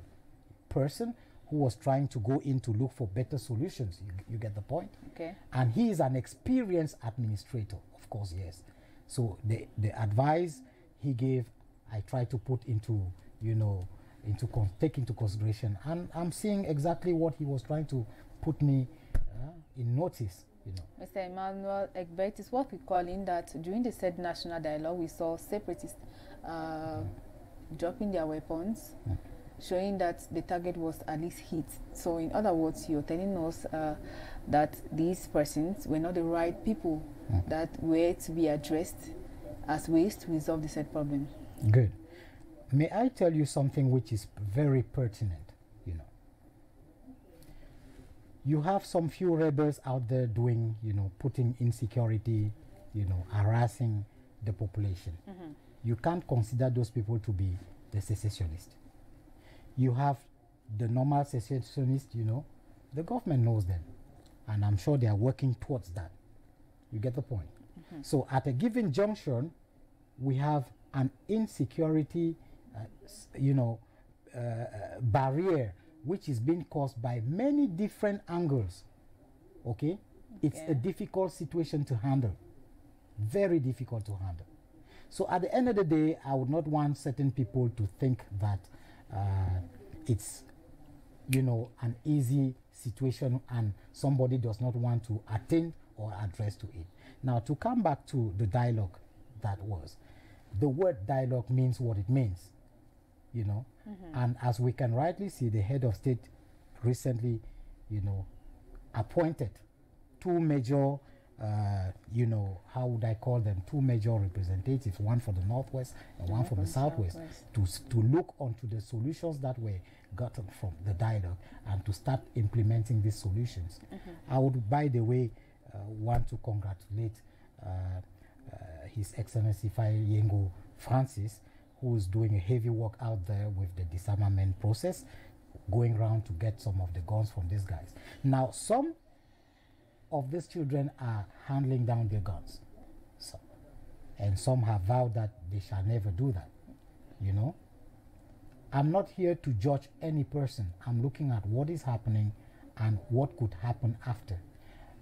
person who was trying to go in to look for better solutions. You get the point? Okay. And he is an experienced administrator, of course, yes. So the advice he gave, I tried to put into, you know, take into consideration, and I'm seeing exactly what he was trying to put me in notice, you know. Mr. Emmanuel Egbert, is what we call in that during the said national dialogue, we saw separatists dropping their weapons, showing that the target was at least hit. So in other words, you're telling us that these persons were not the right people that were to be addressed as ways to resolve the said problem. Good. May I tell you something which is very pertinent, you know. You have some few rebels out there doing, you know, putting insecurity, you know, harassing the population. You can't consider those people to be the secessionists. You have the normal secessionists, you know, the government knows them, and I'm sure they are working towards that. You get the point? So at a given junction, we have an insecurity barrier which is being caused by many different angles. Okay? It's a difficult situation to handle. Very difficult to handle. So at the end of the day, I would not want certain people to think that it's, you know, an easy situation and somebody does not want to attend or address to it. Now, to come back to the dialogue that was, the word dialogue means what it means, you know. And as we can rightly see, the head of state recently, you know, appointed two major, you know, how would I call them, two major representatives, one for the Northwest and one for the Southwest, to look onto the solutions that were gotten from the dialogue and to start implementing these solutions. I would, by the way, want to congratulate His Excellency Faye Yengo Francis, who is doing a heavy work out there with the disarmament process, going around to get some of the guns from these guys. Now, some of these children are handling down their guns, and some have vowed that they shall never do that, you know. I'm not here to judge any person. I'm looking at what is happening and what could happen after.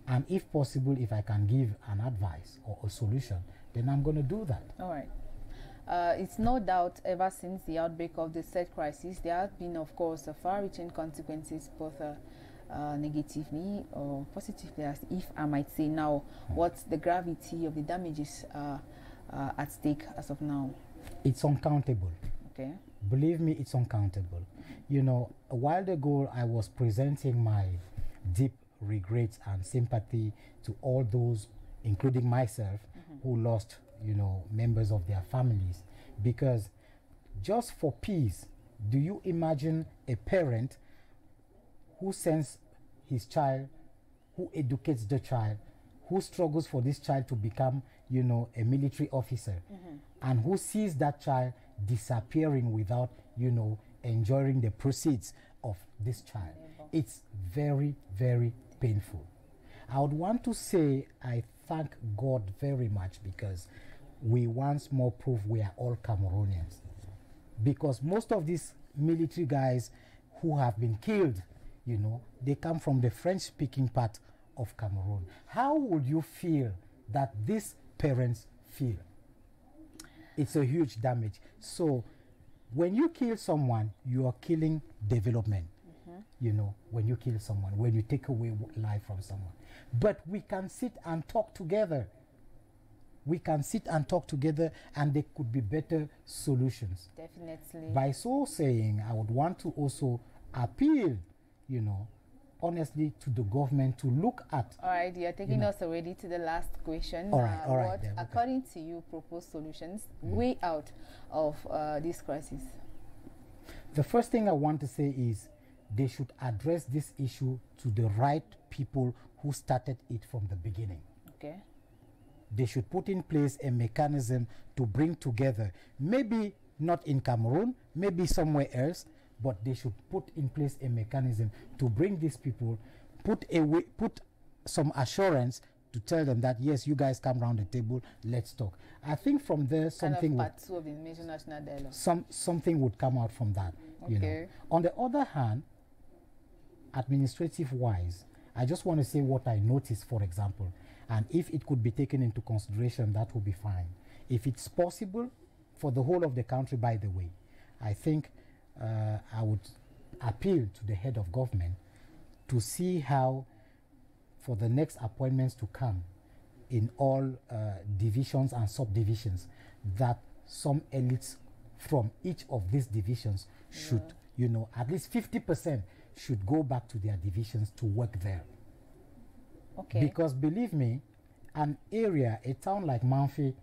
And if possible, if I can give an advice or a solution, then I'm going to do that. All right. It's no doubt ever since the outbreak of the said crisis, there have been, of course, far-reaching consequences, both negatively or positively, as if I might say. Now, what's the gravity of the damages at stake as of now? It's uncountable. Okay. Believe me, it's uncountable. You know, a while ago, I was presenting my deep regrets and sympathy to all those, including myself, who lost, you know, members of their families. Because just for peace, do you imagine a parent who sends his child, who educates the child, who struggles for this child to become, you know, a military officer, and who sees that child disappearing without, you know, enjoying the proceeds of this child? It's very, very painful. I would want to say I thank God very much because we once more prove we are all Cameroonians. Because most of these military guys who have been killed, you know, they come from the French-speaking part of Cameroon. How would you feel that these parents feel? It's a huge damage. So when you kill someone, you are killing development. You know, when you kill someone, when you take away life from someone. But we can sit and talk together. We can sit and talk together, and there could be better solutions. Definitely. By so saying, I would want to also appeal, you know, honestly, to the government to look at. All right, you are taking us already to the last question. All right, all right. What, according to you, propose solutions way out of this crisis? The first thing I want to say is they should address this issue to the right people who started it from the beginning. Okay. They should put in place a mechanism to bring together, maybe not in Cameroon, maybe somewhere else, but they should put in place a mechanism to bring these people, put some assurance to tell them that, yes, you guys come around the table, let's talk. I think from there something something would come out from that. Okay. You know. On the other hand, administrative wise, I just want to say what I noticed, for example, and if it could be taken into consideration, that would be fine. If it's possible for the whole of the country, by the way, I think I would appeal to the head of government to see how, for the next appointments to come in all divisions and subdivisions, that some elites from each of these divisions should, you know, at least 50% should go back to their divisions to work there. Okay. Because believe me, an area, a town like Manfi,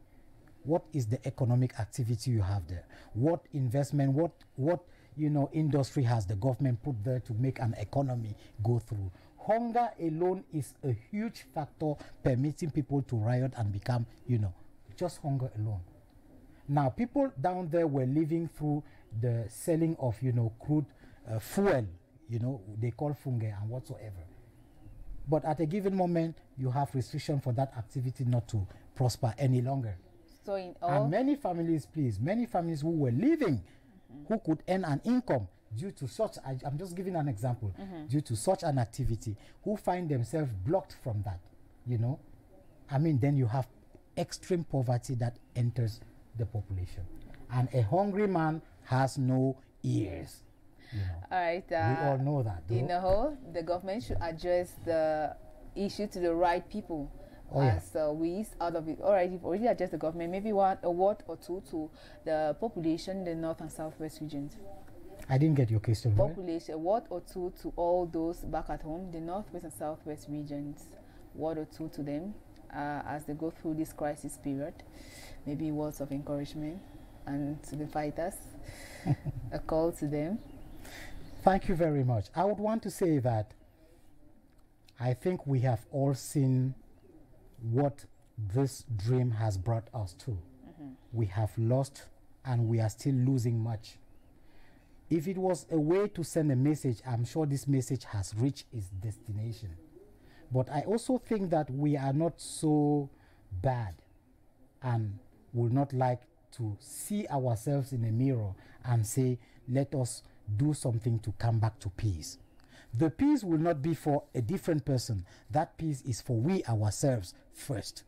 what is the economic activity you have there? What investment, what you know, industry has the government put there to make an economy go through? Hunger alone is a huge factor permitting people to riot and become, you know, just hunger alone. Now, people down there were living through the selling of, you know, crude fuel, you know, they call fungi and whatsoever. But at a given moment, you have restriction for that activity not to prosper any longer. So in all, and many families, please, many families who were living, who could earn an income due to such, I'm just giving an example, due to such an activity, who find themselves blocked from that, you know. I mean, then you have extreme poverty that enters the population. And a hungry man has no ears. You know. All right. We all know that. You know, the government should address the issue to the right people. We out of it. All right, you've already addressed the government. Maybe a word or two to the population, the North and Southwest regions. I didn't get your question. Population, a word or two to all those back at home, the Northwest and Southwest regions. Word or two to them as they go through this crisis period. Maybe words of encouragement, and to the fighters, a call to them. Thank you very much. I would want to say that I think we have all seen what this dream has brought us to. We have lost and we are still losing much. If it was a way to send a message, I'm sure this message has reached its destination. But I also think that we are not so bad and would not like to see ourselves in a mirror and say, let us do something to come back to peace. The peace will not be for a different person. That peace is for we ourselves first.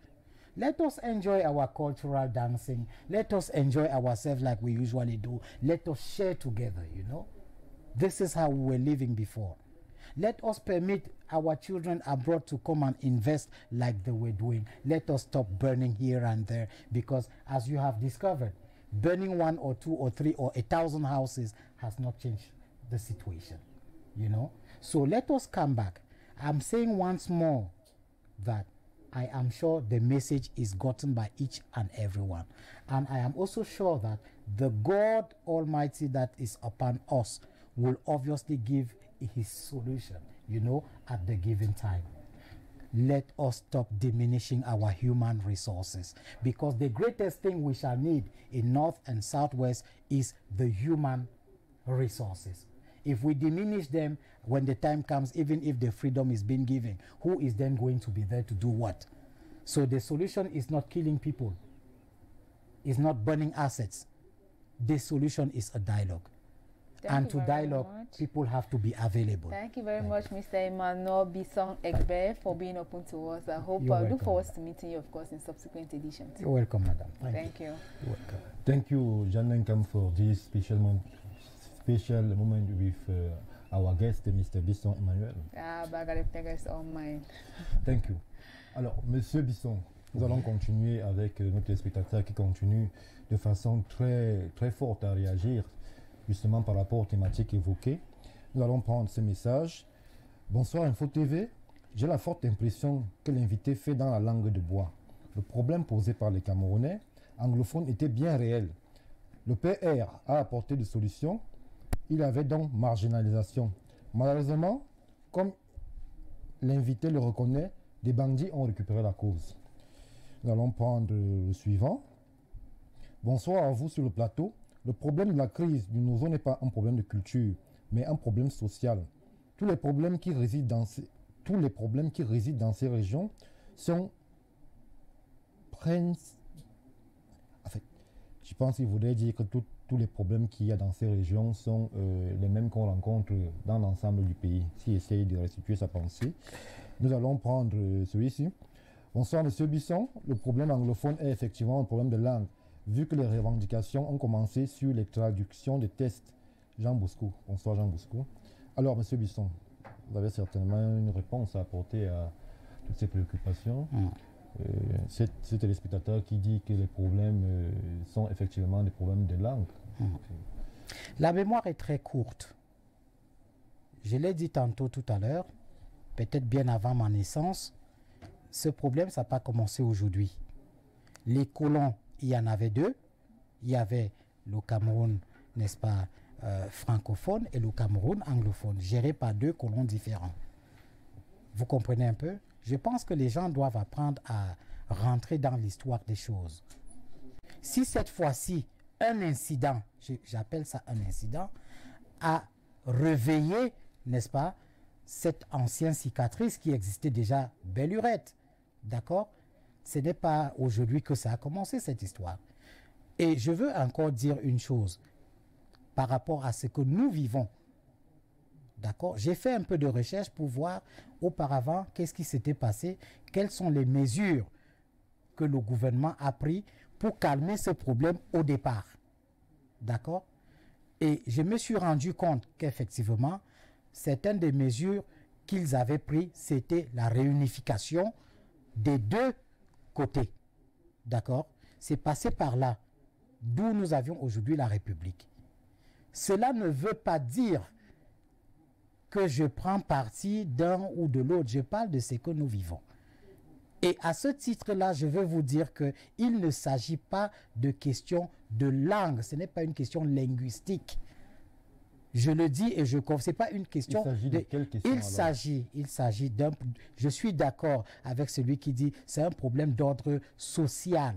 Let us enjoy our cultural dancing. Let us enjoy ourselves like we usually do. Let us share together, you know. This is how we were living before. Let us permit our children abroad to come and invest like they were doing. Let us stop burning here and there, because as you have discovered, burning 1 or 2 or 3 or 1,000 houses has not changed the situation, you know. So let us come back. I'm saying once more that I am sure the message is gotten by each and everyone. And I am also sure that the God Almighty that is upon us will obviously give his solution, you know, at the given time. Let us stop diminishing our human resources, because the greatest thing we shall need in North and Southwest is the human resources. If we diminish them when the time comes, even if the freedom is being given, who is then going to be there to do what? So the solution is not killing people. It's not burning assets. The solution is a dialogue. And to dialogue, people have to be available. Thank you very much, Mr. Emmanuel Bisson Egbe, for being open to us. I hope I look forward to meeting you, of course, in subsequent editions. You're welcome, madam. Thank you. You're welcome. Thank you, Jean Lenkam, for this special moment with our guest, Mr. Bisson Emmanuel. Is all mine. Thank you. Alors, Monsieur Bisson, nous allons continuer avec notre téléspectateur qui continue de façon très forte à réagir justement par rapport aux thématiques évoquées. Nous allons prendre ce message. Bonsoir Info TV. J'ai la forte impression que l'invité fait dans la langue de bois. Le problème posé par les Camerounais anglophones était bien réel. Le PR a apporté des solutions. Il y avait donc marginalisation. Malheureusement, comme l'invité le reconnaît, des bandits ont récupéré la cause. Nous allons prendre le suivant. Bonsoir à vous sur le plateau. Le problème de la crise du Nozo n'est pas un problème de culture, mais un problème social. Tous les problèmes qui résident dans ces régions sont... En fait, je pense qu'il voudrait dire que tous les problèmes qu'il y a dans ces régions sont les mêmes qu'on rencontre dans l'ensemble du pays. S'il essaye de restituer sa pensée. Nous allons prendre celui-ci. Bonsoir, Monsieur Bisson. Le problème anglophone est effectivement un problème de langue, vu que les revendications ont commencé sur les traductions des tests. Jean Bosco. Bonsoir, Jean Bosco. Alors, Monsieur Bisson, vous avez certainement une réponse à apporter à toutes ces préoccupations. C'est téléspectateur qui dit que les problèmes sont effectivement des problèmes de langue. La mémoire est très courte. Je l'ai dit tantôt tout à l'heure, peut-être bien avant ma naissance, ce problème, ça n'a pas commencé aujourd'hui. Les colons, il y en avait deux. Il y avait le Cameroun, n'est-ce pas, francophone et le Cameroun anglophone, géré par deux colons différents. Vous comprenez un peu? Je pense que les gens doivent apprendre à rentrer dans l'histoire des choses. Si cette fois-ci, un incident, j'appelle ça un incident, a réveillé, n'est-ce pas, cette ancienne cicatrice qui existait déjà belle lurette, d'accord? Ce n'est pas aujourd'hui que ça a commencé, cette histoire. Et je veux encore dire une chose par rapport à ce que nous vivons. D'accord? J'ai fait un peu de recherche pour voir auparavant qu'est-ce qui s'était passé, quelles sont les mesures que le gouvernement a prises pour calmer ce problème au départ. D'accord? Et je me suis rendu compte qu'effectivement, certaines des mesures qu'ils avaient prises, c'était la réunification des deux côtés. D'accord? C'est passé par là, d'où nous avions aujourd'hui la République. Cela ne veut pas dire que je prends parti d'un ou de l'autre. Je parle de ce que nous vivons. Et à ce titre-là, je veux vous dire qu'il ne s'agit pas de question de langue. Ce n'est pas une question linguistique. Je le dis et je confirme. Ce n'est pas une question... Il s'agit de quelle question il s'agit d'un... Je suis d'accord avec celui qui dit c'est un problème d'ordre social.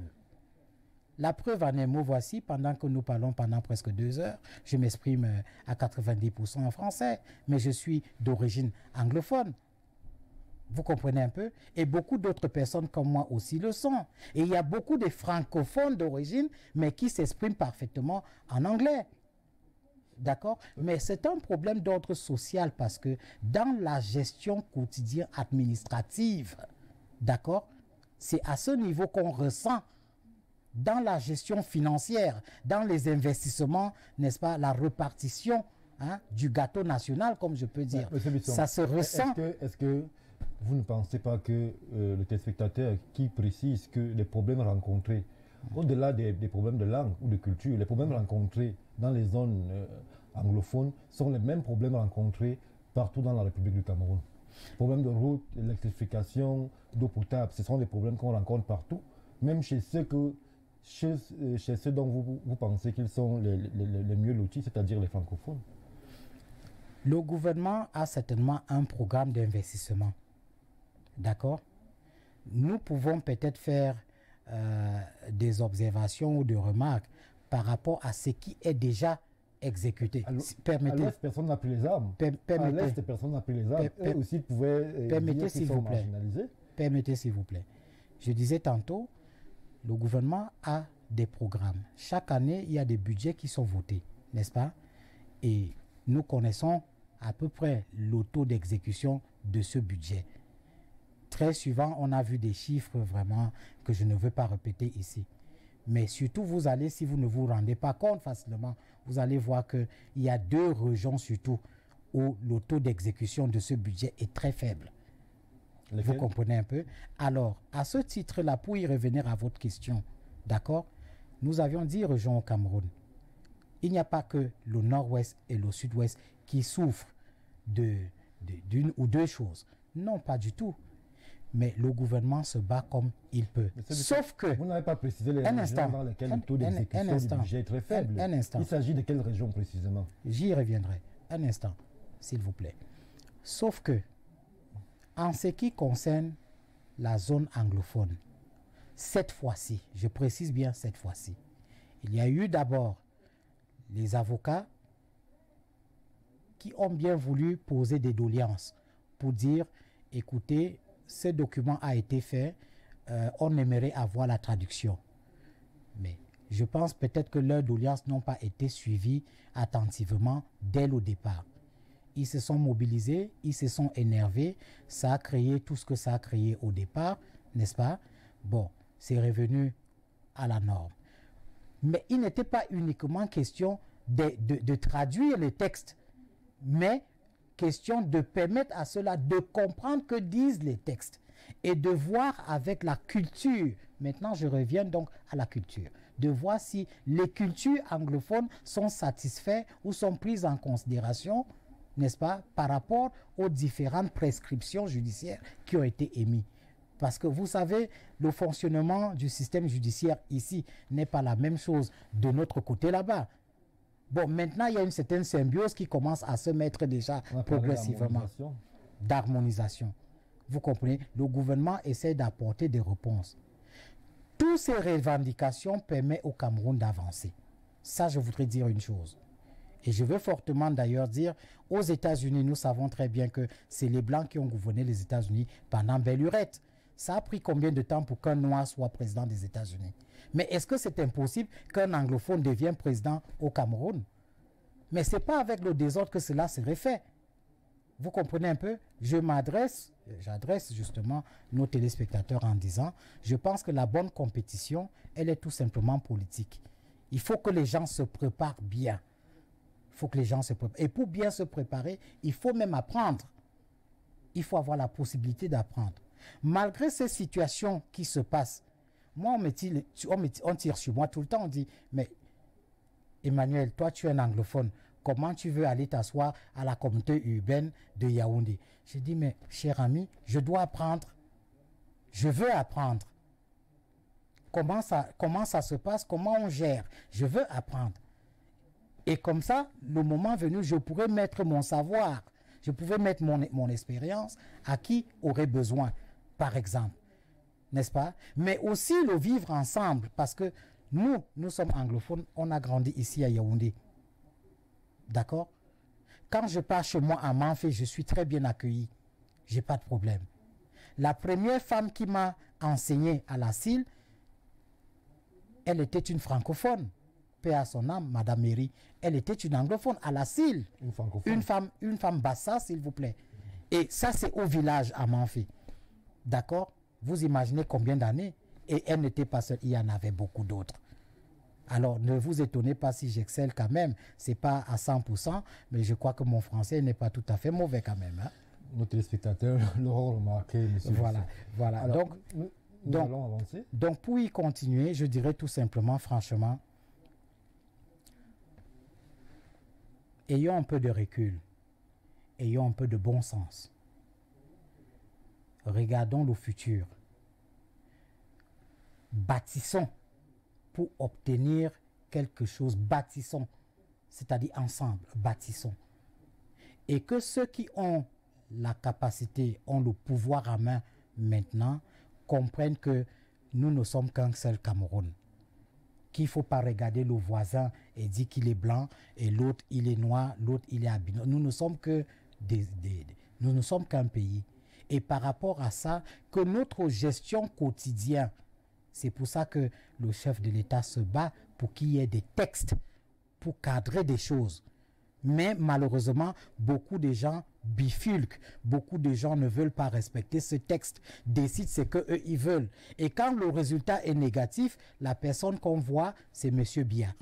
La preuve en est, me voici, pendant que nous parlons pendant presque 2 heures, je m'exprime à 90% en français, mais je suis d'origine anglophone. Vous comprenez un peu? Et beaucoup d'autres personnes comme moi aussi le sont. Et il y a beaucoup de francophones d'origine, mais qui s'expriment parfaitement en anglais. D'accord? Mais c'est un problème d'ordre social parce que dans la gestion quotidienne administrative, d'accord, c'est à ce niveau qu'on ressent dans la gestion financière, dans les investissements, n'est-ce pas, la répartition du gâteau national, comme je peux dire. Ça se ressent. Est-ce que vous ne pensez pas que le téléspectateur qui précise que les problèmes rencontrés, au-delà des problèmes de langue ou de culture, les problèmes rencontrés dans les zones anglophones sont les mêmes problèmes rencontrés partout dans la République du Cameroun? Problèmes de route, l'électrification, d'eau potable, ce sont des problèmes qu'on rencontre partout, même chez ceux dont vous pensez qu'ils sont les mieux lotis, c'est-à-dire les francophones. Le gouvernement a certainement un programme d'investissement. D'accord? Nous pouvons peut-être faire des observations ou des remarques par rapport à ce qui est déjà exécuter. À l'Est, personne n'a pris les armes. À l'Est, personne n'a pris les armes. Eux aussi pouvaient permettez, s'il vous plaît. Permettez, s'il vous plaît. Je disais tantôt, le gouvernement a des programmes. Chaque année, il y a des budgets qui sont votés, n'est-ce pas? Et nous connaissons à peu près le taux d'exécution de ce budget. Très souvent, on a vu des chiffres vraiment que je ne veux pas répéter ici. Mais surtout, vous allez, si vous ne vous rendez pas compte facilement, vous allez voir qu'il y a 2 régions surtout où le taux d'exécution de ce budget est très faible. Vous comprenez un peu? Alors, à ce titre-là, pour y revenir à votre question, d'accord, nous avions 10 régions au Cameroun. Il n'y a pas que le nord-ouest et le sud-ouest qui souffrent d'une ou 2 choses. Non, pas du tout. Mais le gouvernement se bat comme il peut. Sauf que... Vous n'avez pas précisé les régions dans lesquelles le taux d'exécution du budget est très faible. Un instant. Il s'agit de quelle région précisément? J'y reviendrai. Un instant, s'il vous plaît. Sauf que, en ce qui concerne la zone anglophone, cette fois-ci, je précise bien cette fois-ci, il y a eu d'abord les avocats qui ont bien voulu poser des doléances pour dire, écoutez, ce document a été fait, on aimerait avoir la traduction. Mais je pense peut-être que leurs doléances n'ont pas été suivies attentivement dès le départ. Ils se sont mobilisés, ils se sont énervés, ça a créé tout ce que ça a créé au départ, n'est-ce pas? Bon, c'est revenu à la norme. Mais il n'était pas uniquement question de traduire les textes, mais question de permettre à cela de comprendre que disent les textes et de voir avec la culture. Maintenant, je reviens donc à la culture. De voir si les cultures anglophones sont satisfaites ou sont prises en considération, n'est-ce pas, par rapport aux différentes prescriptions judiciaires qui ont été émises. Parce que vous savez, le fonctionnement du système judiciaire ici n'est pas la même chose de notre côté là-bas. Bon, maintenant, il y a une certaine symbiose qui commence à se mettre déjà progressivement. D'harmonisation. Vous comprenez? Le gouvernement essaie d'apporter des réponses. Toutes ces revendications permettent au Cameroun d'avancer. Ça, je voudrais dire une chose. Et je veux fortement d'ailleurs dire, aux États-Unis, nous savons très bien que c'est les Blancs qui ont gouverné les États-Unis pendant belle lurette. Ça a pris combien de temps pour qu'un Noir soit président des États-Unis? Mais est-ce que c'est impossible qu'un anglophone devienne président au Cameroun? Mais ce n'est pas avec le désordre que cela serait fait. Vous comprenez un peu? J'adresse justement nos téléspectateurs en disant, je pense que la bonne compétition, elle est tout simplement politique. Il faut que les gens se préparent bien. Il faut que les gens se préparent. Et pour bien se préparer, il faut même apprendre. Il faut avoir la possibilité d'apprendre. Malgré ces situations qui se passent, moi, on tire sur moi tout le temps. On dit, mais Emmanuel, toi, tu es un anglophone. Comment tu veux aller t'asseoir à la communauté urbaine de Yaoundé? Je dis, mais cher ami, je dois apprendre. Je veux apprendre. Comment ça se passe? Comment on gère? Je veux apprendre. Et comme ça, le moment venu, je pourrais mettre mon savoir. Je pouvais mettre mon expérience à qui aurait besoin, par exemple. N'est-ce pas? Mais aussi le vivre ensemble, parce que nous sommes anglophones, on a grandi ici à Yaoundé. D'accord? Quand je pars chez moi à Manfé, je suis très bien accueilli. Je n'ai pas de problème. La première femme qui m'a enseigné à la CIL, elle était une francophone. Paix à son âme, Madame Méry. Elle était une anglophone à la CIL. Une femme bassa, s'il vous plaît. Et ça, c'est au village à Manfé. D'accord? Vous imaginez combien d'années? Et elle n'était pas seule, il y en avait beaucoup d'autres. Alors, ne vous étonnez pas si j'excelle quand même. Ce n'est pas à 100%, mais je crois que mon français n'est pas tout à fait mauvais quand même. Hein? Nos téléspectateurs l'auront remarqué, monsieur. Voilà. Alors, nous allons avancer. Donc, pour y continuer, je dirais tout simplement, franchement, ayons un peu de recul. Ayons un peu de bon sens. Regardons le futur. Bâtissons pour obtenir quelque chose. Bâtissons, c'est-à-dire ensemble, bâtissons. Et que ceux qui ont la capacité, ont le pouvoir à main maintenant, comprennent que nous ne sommes qu'un seul Cameroun. qu'il ne faut pas regarder le voisin et dire qu'il est blanc, et l'autre, il est noir, l'autre, il est albino. Nous ne sommes que nous ne sommes qu'un pays. Et par rapport à ça, que notre gestion quotidienne, c'est pour ça que le chef de l'État se bat pour qu'il y ait des textes pour cadrer des choses. Mais malheureusement, beaucoup de gens bifurquent, beaucoup de gens ne veulent pas respecter ce texte, décident ce qu'eux ils veulent. Et quand le résultat est négatif, la personne qu'on voit, c'est M. Biya.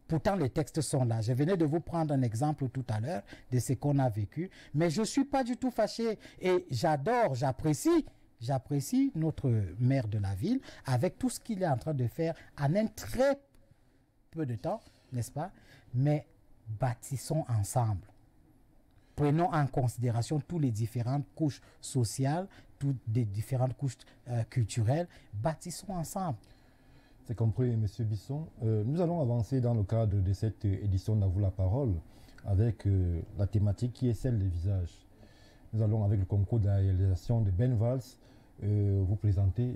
Pourtant, les textes sont là. Je venais de vous prendre un exemple tout à l'heure de ce qu'on a vécu, mais je ne suis pas du tout fâché. Et j'adore, j'apprécie notre maire de la ville avec tout ce qu'il est en train de faire en un très peu de temps, n'est-ce pas? Mais bâtissons ensemble. Prenons en considération toutes les différentes couches sociales, toutes les différentes couches culturelles. Bâtissons ensemble. C'est compris, M. Bisson. Nous allons avancer dans le cadre de cette édition d'À vous la parole avec la thématique qui est celle des visages. Nous allons, avec le concours de la réalisation de Ben Valls, vous présenter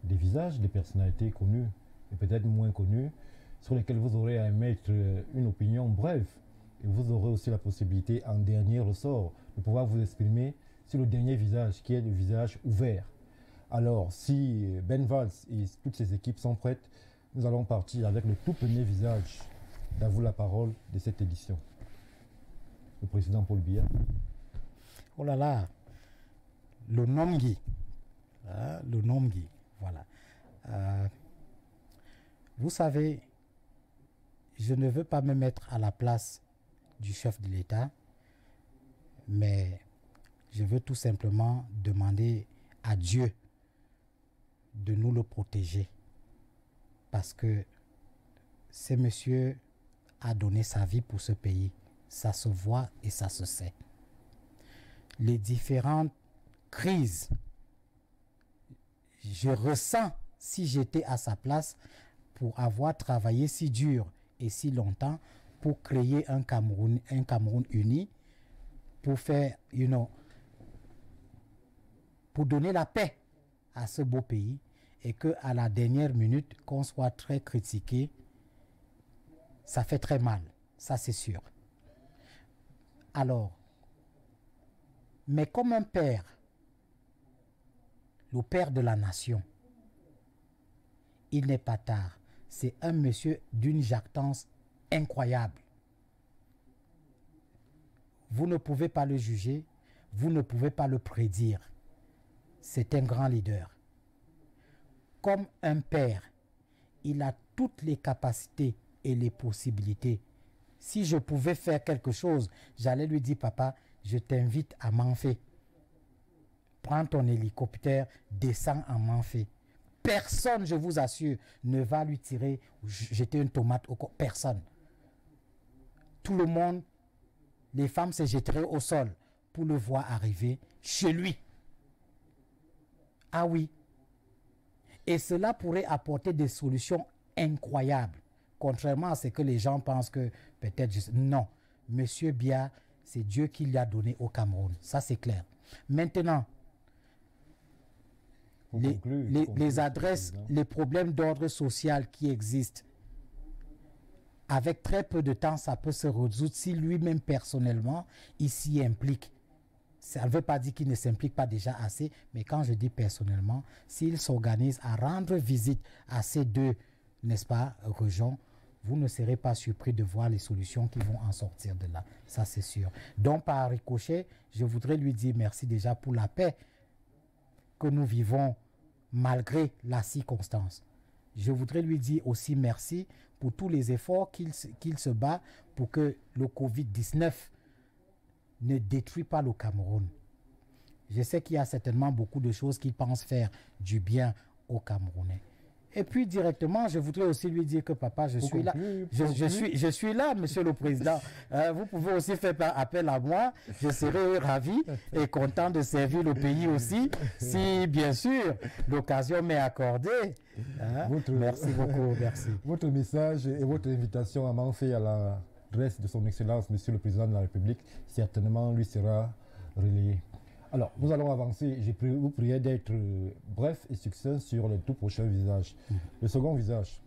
des visages, des personnalités connues et peut-être moins connues, sur lesquelles vous aurez à émettre une opinion brève. Et vous aurez aussi la possibilité, en dernier ressort, de pouvoir vous exprimer sur le dernier visage, qui est le visage ouvert. Alors, si Ben Valls et toutes ses équipes sont prêtes, nous allons partir avec le tout premier visage d'À vous la parole de cette édition. Le président Paul Biya. Oh là là, le Nomgui. Le Nomgui, voilà. Vous savez, je ne veux pas me mettre à la place du chef de l'État, mais je veux tout simplement demander à Dieu de nous le protéger, parce que ce monsieur a donné sa vie pour ce pays. Ça se voit et ça se sait. Les différentes crises, je ressens, si j'étais à sa place, pour avoir travaillé si dur et si longtemps pour créer un Cameroun uni, pour faire, pour donner la paix à ce beau pays, et qu'à la dernière minute, qu'on soit très critiqué, ça fait très mal, ça c'est sûr. Alors, mais comme un père, le père de la nation, il n'est pas tard. C'est un monsieur d'une jactance incroyable. Vous ne pouvez pas le juger, vous ne pouvez pas le prédire. C'est un grand leader. Comme un père, il a toutes les capacités et les possibilités. Si je pouvais faire quelque chose, j'allais lui dire, papa, je t'invite à Manfé. Prends ton hélicoptère, descends à Manfé. Personne, je vous assure, ne va lui tirer, jeter une tomate au corps. Personne. Tout le monde, les femmes se jetteraient au sol pour le voir arriver chez lui. Ah oui. Et cela pourrait apporter des solutions incroyables. Contrairement à ce que les gens pensent que peut-être... Non. Monsieur Biya, c'est Dieu qui l'a donné au Cameroun. Ça, c'est clair. Maintenant, les adresses, les problèmes d'ordre social qui existent, avec très peu de temps, ça peut se résoudre si lui-même personnellement, il s'y implique. Ça ne veut pas dire qu'il ne s'implique pas déjà assez, mais quand je dis personnellement, s'il s'organise à rendre visite à ces deux, n'est-ce pas, régions, vous ne serez pas surpris de voir les solutions qui vont en sortir de là. Ça, c'est sûr. Donc, par ricochet, je voudrais lui dire merci déjà pour la paix que nous vivons malgré la circonstance. Je voudrais lui dire aussi merci pour tous les efforts qu'il se bat pour que le Covid-19 ne détruit pas le Cameroun. Je sais qu'il y a certainement beaucoup de choses qu'il pense faire du bien aux Camerounais. Et puis directement, je voudrais aussi lui dire que papa, je suis là. Je suis là, monsieur le président. Vous pouvez aussi faire appel à moi. Je serai ravi et content de servir le pays aussi, si bien sûr l'occasion m'est accordée. Merci beaucoup, merci. Votre message et votre invitation à Manfé à l'adresse de son Excellence, monsieur le président de la République, certainement lui sera relayé. Alors, nous allons avancer. Vous priez d'être bref et succinct sur le tout prochain visage. Le second visage.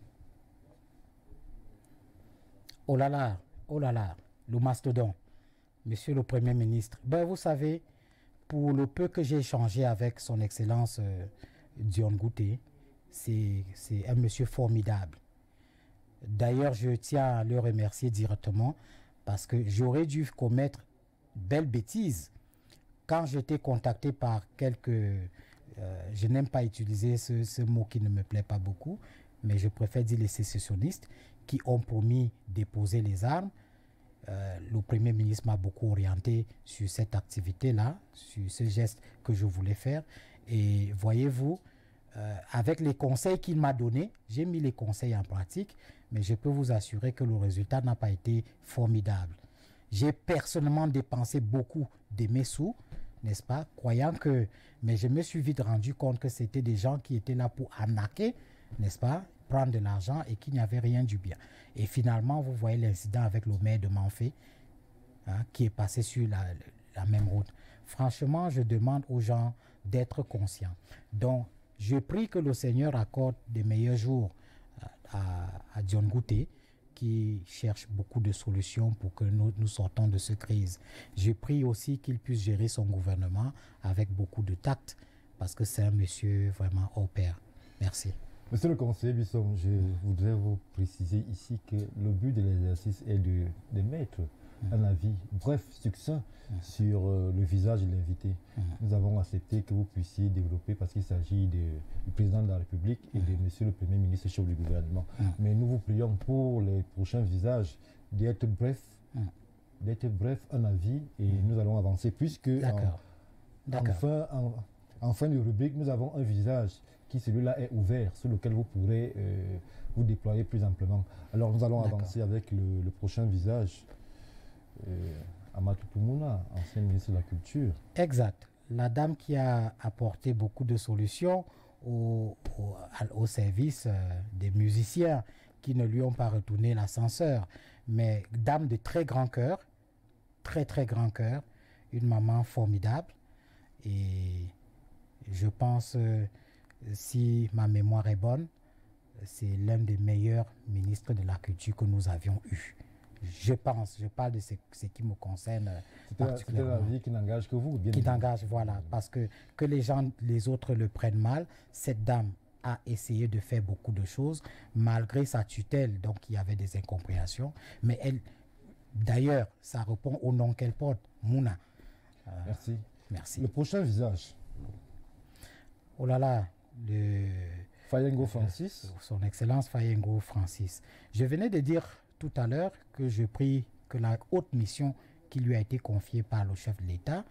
Oh là là, le mastodon, Monsieur le Premier ministre. Ben, vous savez, pour le peu que j'ai échangé avec son Excellence Dion Ngouté, c'est un monsieur formidable. D'ailleurs, je tiens à le remercier directement parce que j'aurais dû commettre belle bêtise quand j'étais contacté par quelques... je n'aime pas utiliser ce mot qui ne me plaît pas beaucoup, mais je préfère dire les sécessionnistes qui ont promis déposer les armes. Le Premier ministre m'a beaucoup orienté sur cette activité-là, sur ce geste que je voulais faire. Et voyez-vous, avec les conseils qu'il m'a donnés, j'ai mis les conseils en pratique, mais je peux vous assurer que le résultat n'a pas été formidable. J'ai personnellement dépensé beaucoup de mes sous, n'est-ce pas, croyant que... Mais je me suis vite rendu compte que c'était des gens qui étaient là pour arnaquer, n'est-ce pas, prendre de l'argent et qu'il n'y avait rien du bien. Et finalement, vous voyez l'incident avec le maire de Manfé, qui est passé sur la même route. Franchement, je demande aux gens d'être conscients. Donc, je prie que le Seigneur accorde des meilleurs jours à Dion Ngouté, qui cherche beaucoup de solutions pour que nous sortons de cette crise. Je prie aussi qu'il puisse gérer son gouvernement avec beaucoup de tact, parce que c'est un monsieur vraiment hors pair. Merci. Monsieur le conseiller Bisson, je voudrais vous préciser ici que le but de l'exercice est de mettre un avis bref, succinct sur le visage de l'invité. Nous avons accepté que vous puissiez développer parce qu'il s'agit du président de la République et de monsieur le Premier ministre chef du gouvernement. Mais nous vous prions pour les prochains visages d'être bref, un avis, et nous allons avancer puisque en fin de rubrique, nous avons un visage qui celui-là est ouvert, sur lequel vous pourrez vous déployer plus amplement. Alors nous allons avancer avec le prochain visage. Amatou Toumouna, ancien ministre de la Culture. Exact. La dame qui a apporté beaucoup de solutions au service des musiciens qui ne lui ont pas retourné l'ascenseur. Mais dame de très grand cœur, très très grand cœur, une maman formidable. Et je pense, si ma mémoire est bonne, c'est l'un des meilleurs ministres de la Culture que nous avions eu. Je pense, je parle de ce qui me concerne particulièrement. C'est la vie qui n'engage que vous, bien qui n'engage, voilà, parce que les autres le prennent mal. Cette dame a essayé de faire beaucoup de choses, malgré sa tutelle, donc il y avait des incompréhensions. Mais elle, d'ailleurs, ça répond au nom qu'elle porte, Mouna. Merci. Merci. Le prochain visage. Oh là là, Fayengo Francis. Son Excellence Fayengo Francis. Je venais de dire tout à l'heure que je prie que la haute mission qui lui a été confiée par le chef de l'État,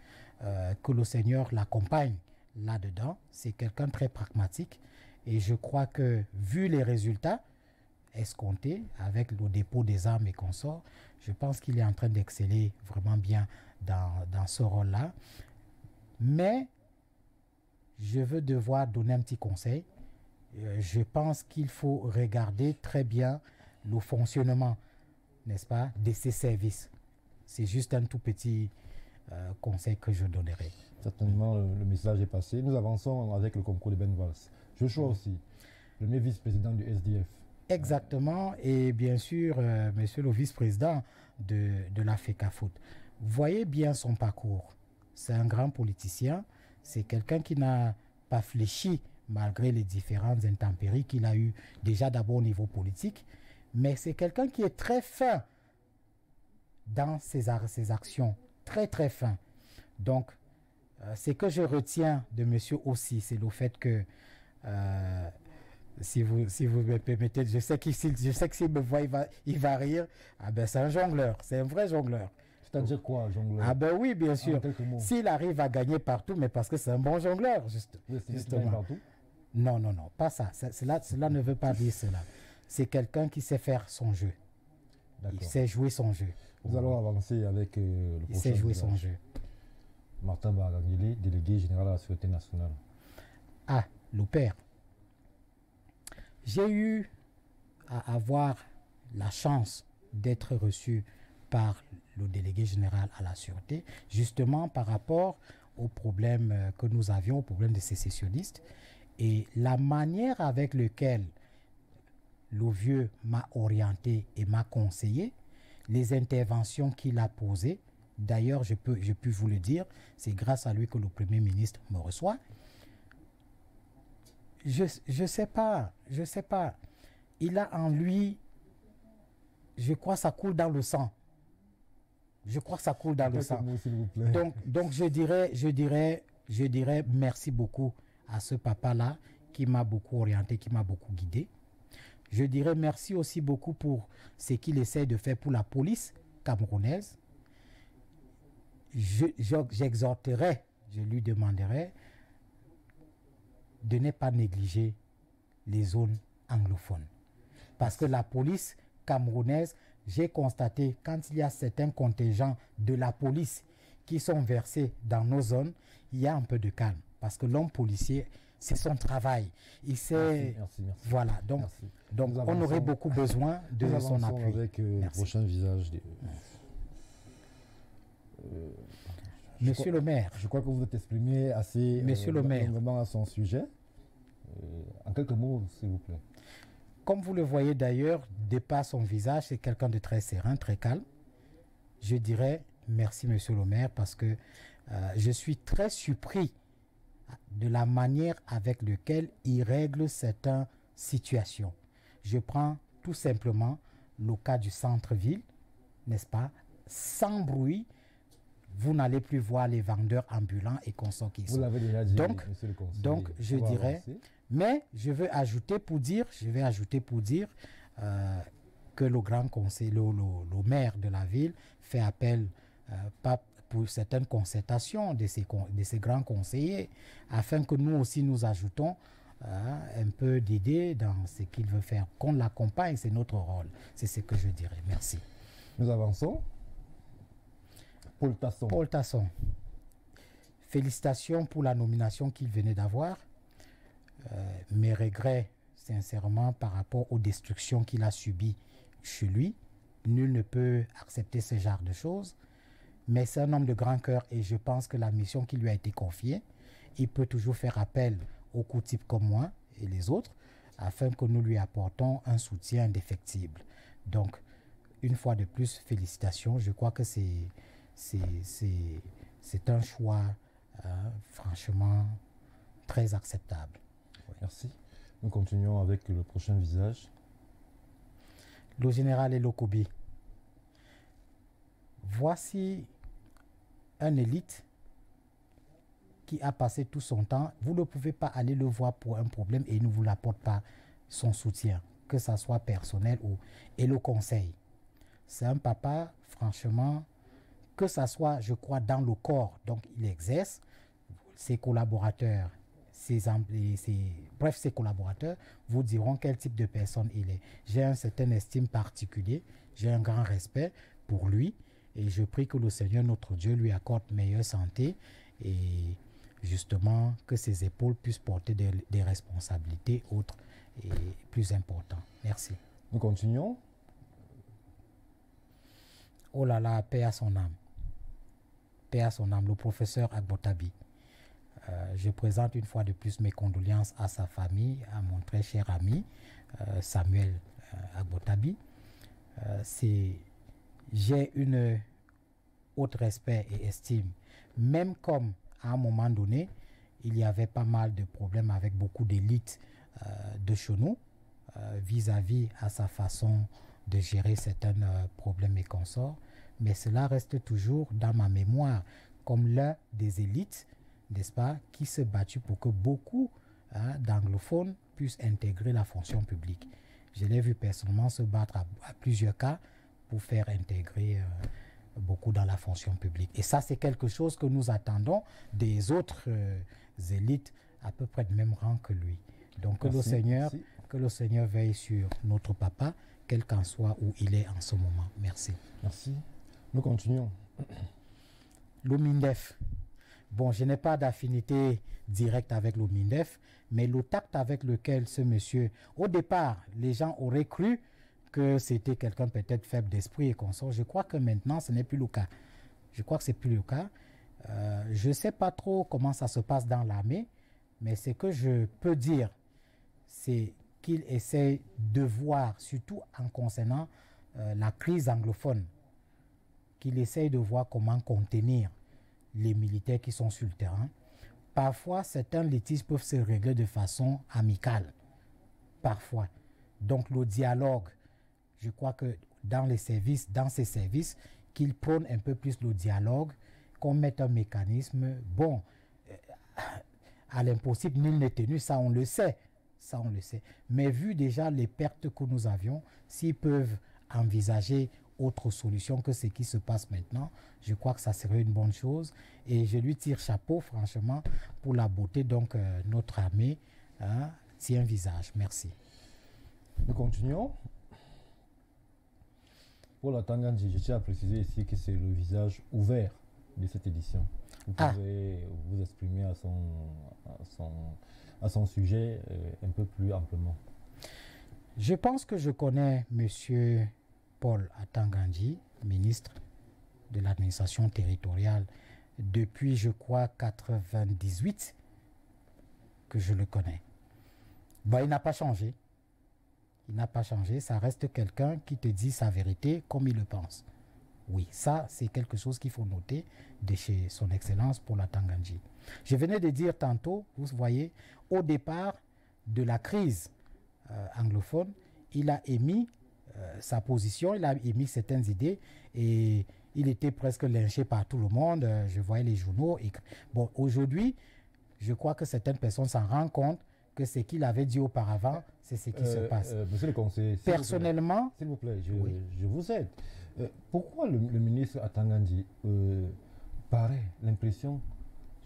que le Seigneur l'accompagne là-dedans. C'est quelqu'un de très pragmatique et je crois que vu les résultats escomptés avec le dépôt des armes et consorts, je pense qu'il est en train d'exceller vraiment bien dans ce rôle-là. Mais je veux devoir donner un petit conseil. Je pense qu'il faut regarder très bien le fonctionnement, n'est-ce pas, de ces services. C'est juste un tout petit conseil que je donnerai. Certainement, le message est passé. Nous avançons avec le concours de Ben Valls. Joshua aussi, le premier vice-président du SDF. Exactement, et bien sûr, monsieur le vice-président de la FECAFOOT. Voyez bien son parcours. C'est un grand politicien. C'est quelqu'un qui n'a pas fléchi malgré les différentes intempéries qu'il a eues déjà d'abord au niveau politique. Mais c'est quelqu'un qui est très fin dans ses actions, très très fin. Donc, ce que je retiens de monsieur aussi, c'est le fait que, si vous me permettez, je sais que s'il me voit, il va rire. Ah ben c'est un jongleur, c'est un vrai jongleur. C'est-à-dire quoi, jongleur? Ah ben oui, bien sûr. S'il arrive à gagner partout, mais parce que c'est un bon jongleur, justement. Partout? Non, pas ça. Cela ne veut pas dire cela. C'est quelqu'un qui sait faire son jeu. Il sait jouer son jeu. Nous allons avancer avec le prochain. Il sait jouer son jeu. Martin Barangili, délégué général à la Sûreté nationale. Ah, le père. J'ai eu à avoir la chance d'être reçu par le délégué général à la Sûreté, justement par rapport au problème que nous avions, au problème des sécessionnistes. Et la manière avec laquelle le vieux m'a orienté et m'a conseillé, les interventions qu'il a posées, d'ailleurs, je peux vous le dire, c'est grâce à lui que le Premier ministre me reçoit. Je sais pas. Il a en lui, je crois, ça coule dans le sang. Donc je dirais merci beaucoup à ce papa-là qui m'a beaucoup orienté, qui m'a beaucoup guidé. Je dirais merci aussi beaucoup pour ce qu'il essaie de faire pour la police camerounaise. J'exhorterai, je lui demanderai de ne pas négliger les zones anglophones. Parce que la police camerounaise, j'ai constaté, quand il y a certains contingents de la police qui sont versés dans nos zones, il y a un peu de calme. Parce que l'homme policier, c'est son travail. Il sait... Merci. Voilà, donc on aurait beaucoup besoin de son appui. Avec le prochain visage. Monsieur le maire. Je crois que vous êtes exprimé assez longuement à son sujet. En quelques mots, s'il vous plaît. Comme vous le voyez d'ailleurs, de par son visage, c'est quelqu'un de très serein, très calme. Je dirais merci, monsieur le maire, parce que je suis très surpris de la manière avec laquelle il règle certaines situations. Je prends tout simplement le cas du centre-ville, n'est-ce pas? Sans bruit, vous n'allez plus voir les vendeurs ambulants et consorts qui sont. Vous l'avez déjà dit, monsieur le conseiller. Donc, je dirais... Mais je vais ajouter pour dire que le grand conseil, le maire de la ville fait appel pour certaines concertations de ces grands conseillers, afin que nous aussi nous ajoutons un peu d'idées dans ce qu'il veut faire. Qu'on l'accompagne, c'est notre rôle. C'est ce que je dirais. Merci. Nous avançons. Paul Tasson. Félicitations pour la nomination qu'il venait d'avoir. Mes regrets, sincèrement, par rapport aux destructions qu'il a subies chez lui. Nul ne peut accepter ce genre de choses. Mais c'est un homme de grand cœur et je pense que la mission qui lui a été confiée, il peut toujours faire appel aux coups types comme moi et les autres afin que nous lui apportons un soutien indéfectible. Donc, une fois de plus, félicitations. Je crois que c'est un choix franchement très acceptable. Merci. Nous continuons avec le prochain visage. Le général Elokobi. Voici un élite qui a passé tout son temps. Vous ne pouvez pas aller le voir pour un problème et il ne vous apporte pas son soutien, que ce soit personnel et le conseil. C'est un papa, franchement, que ce soit, je crois, dans le corps, donc il exerce, ses collaborateurs, ses collaborateurs vous diront quel type de personne il est. J'ai un certain estime particulier, j'ai un grand respect pour lui et je prie que le Seigneur, notre Dieu, lui accorde meilleure santé et justement que ses épaules puissent porter des responsabilités autres et plus importantes. Merci. Nous continuons. Oh là là, paix à son âme. Paix à son âme, le professeur Agbotabi. Je présente une fois de plus mes condoléances à sa famille, à mon très cher ami Samuel Agbotabi. J'ai une haute respect et estime, même comme à un moment donné, il y avait pas mal de problèmes avec beaucoup d'élites de chez nous vis-à-vis à sa façon de gérer certains problèmes et consorts, mais cela reste toujours dans ma mémoire comme l'un des élites, n'est-ce pas, qui se battu pour que beaucoup d'anglophones puissent intégrer la fonction publique. Je l'ai vu personnellement se battre à plusieurs cas pour faire intégrer beaucoup dans la fonction publique. Et ça, c'est quelque chose que nous attendons des autres élites à peu près de même rang que lui. Donc que le Seigneur veille sur notre papa, quel qu'en soit où il est en ce moment. Merci. Merci. Nous continuons. L'OMINDEF. Bon, je n'ai pas d'affinité directe avec l'OMINDEF, mais le tact avec lequel ce monsieur, au départ, les gens auraient cru que c'était quelqu'un peut-être faible d'esprit et consort. Je crois que maintenant, ce n'est plus le cas. Je crois que ce n'est plus le cas. Je ne sais pas trop comment ça se passe dans l'armée, mais ce que je peux dire, c'est qu'il essaie de voir, surtout en concernant la crise anglophone, qu'il essaie de voir comment contenir les militaires qui sont sur le terrain. Parfois, certains litiges peuvent se régler de façon amicale. Parfois. Donc, le dialogue, je crois que dans ces services, qu'ils prônent un peu plus le dialogue, qu'on mette un mécanisme. Bon, à l'impossible, nul n'est tenu, ça on le sait. Ça on le sait. Mais vu déjà les pertes que nous avions, s'ils peuvent envisager autre solution que ce qui se passe maintenant, je crois que ça serait une bonne chose. Et je lui tire chapeau, franchement, pour la beauté. Donc, notre armée tient un visage. Merci. Nous continuons. Pour la Tangandji, je tiens à préciser ici que c'est le visage ouvert de cette édition. Vous pouvez vous exprimer à son sujet un peu plus amplement. Je pense que je connais M. Paul Atangandji, ministre de l'administration territoriale, depuis, je crois, 1998 que je le connais. Bon, il n'a pas changé. Il n'a pas changé. Ça reste quelqu'un qui te dit sa vérité comme il le pense. Oui, ça, c'est quelque chose qu'il faut noter de chez son Excellence Paul Atangandji. Je venais de dire tantôt, vous voyez, au départ de la crise anglophone, il a émis sa position, il a émis certaines idées et il était presque lynché par tout le monde. Je voyais les journaux. Bon, aujourd'hui, je crois que certaines personnes s'en rendent compte que ce qu'il avait dit auparavant, c'est ce qui se passe. Monsieur le conseiller, personnellement, s'il vous plaît, je vous aide. Pourquoi le ministre Atangandji paraît l'impression,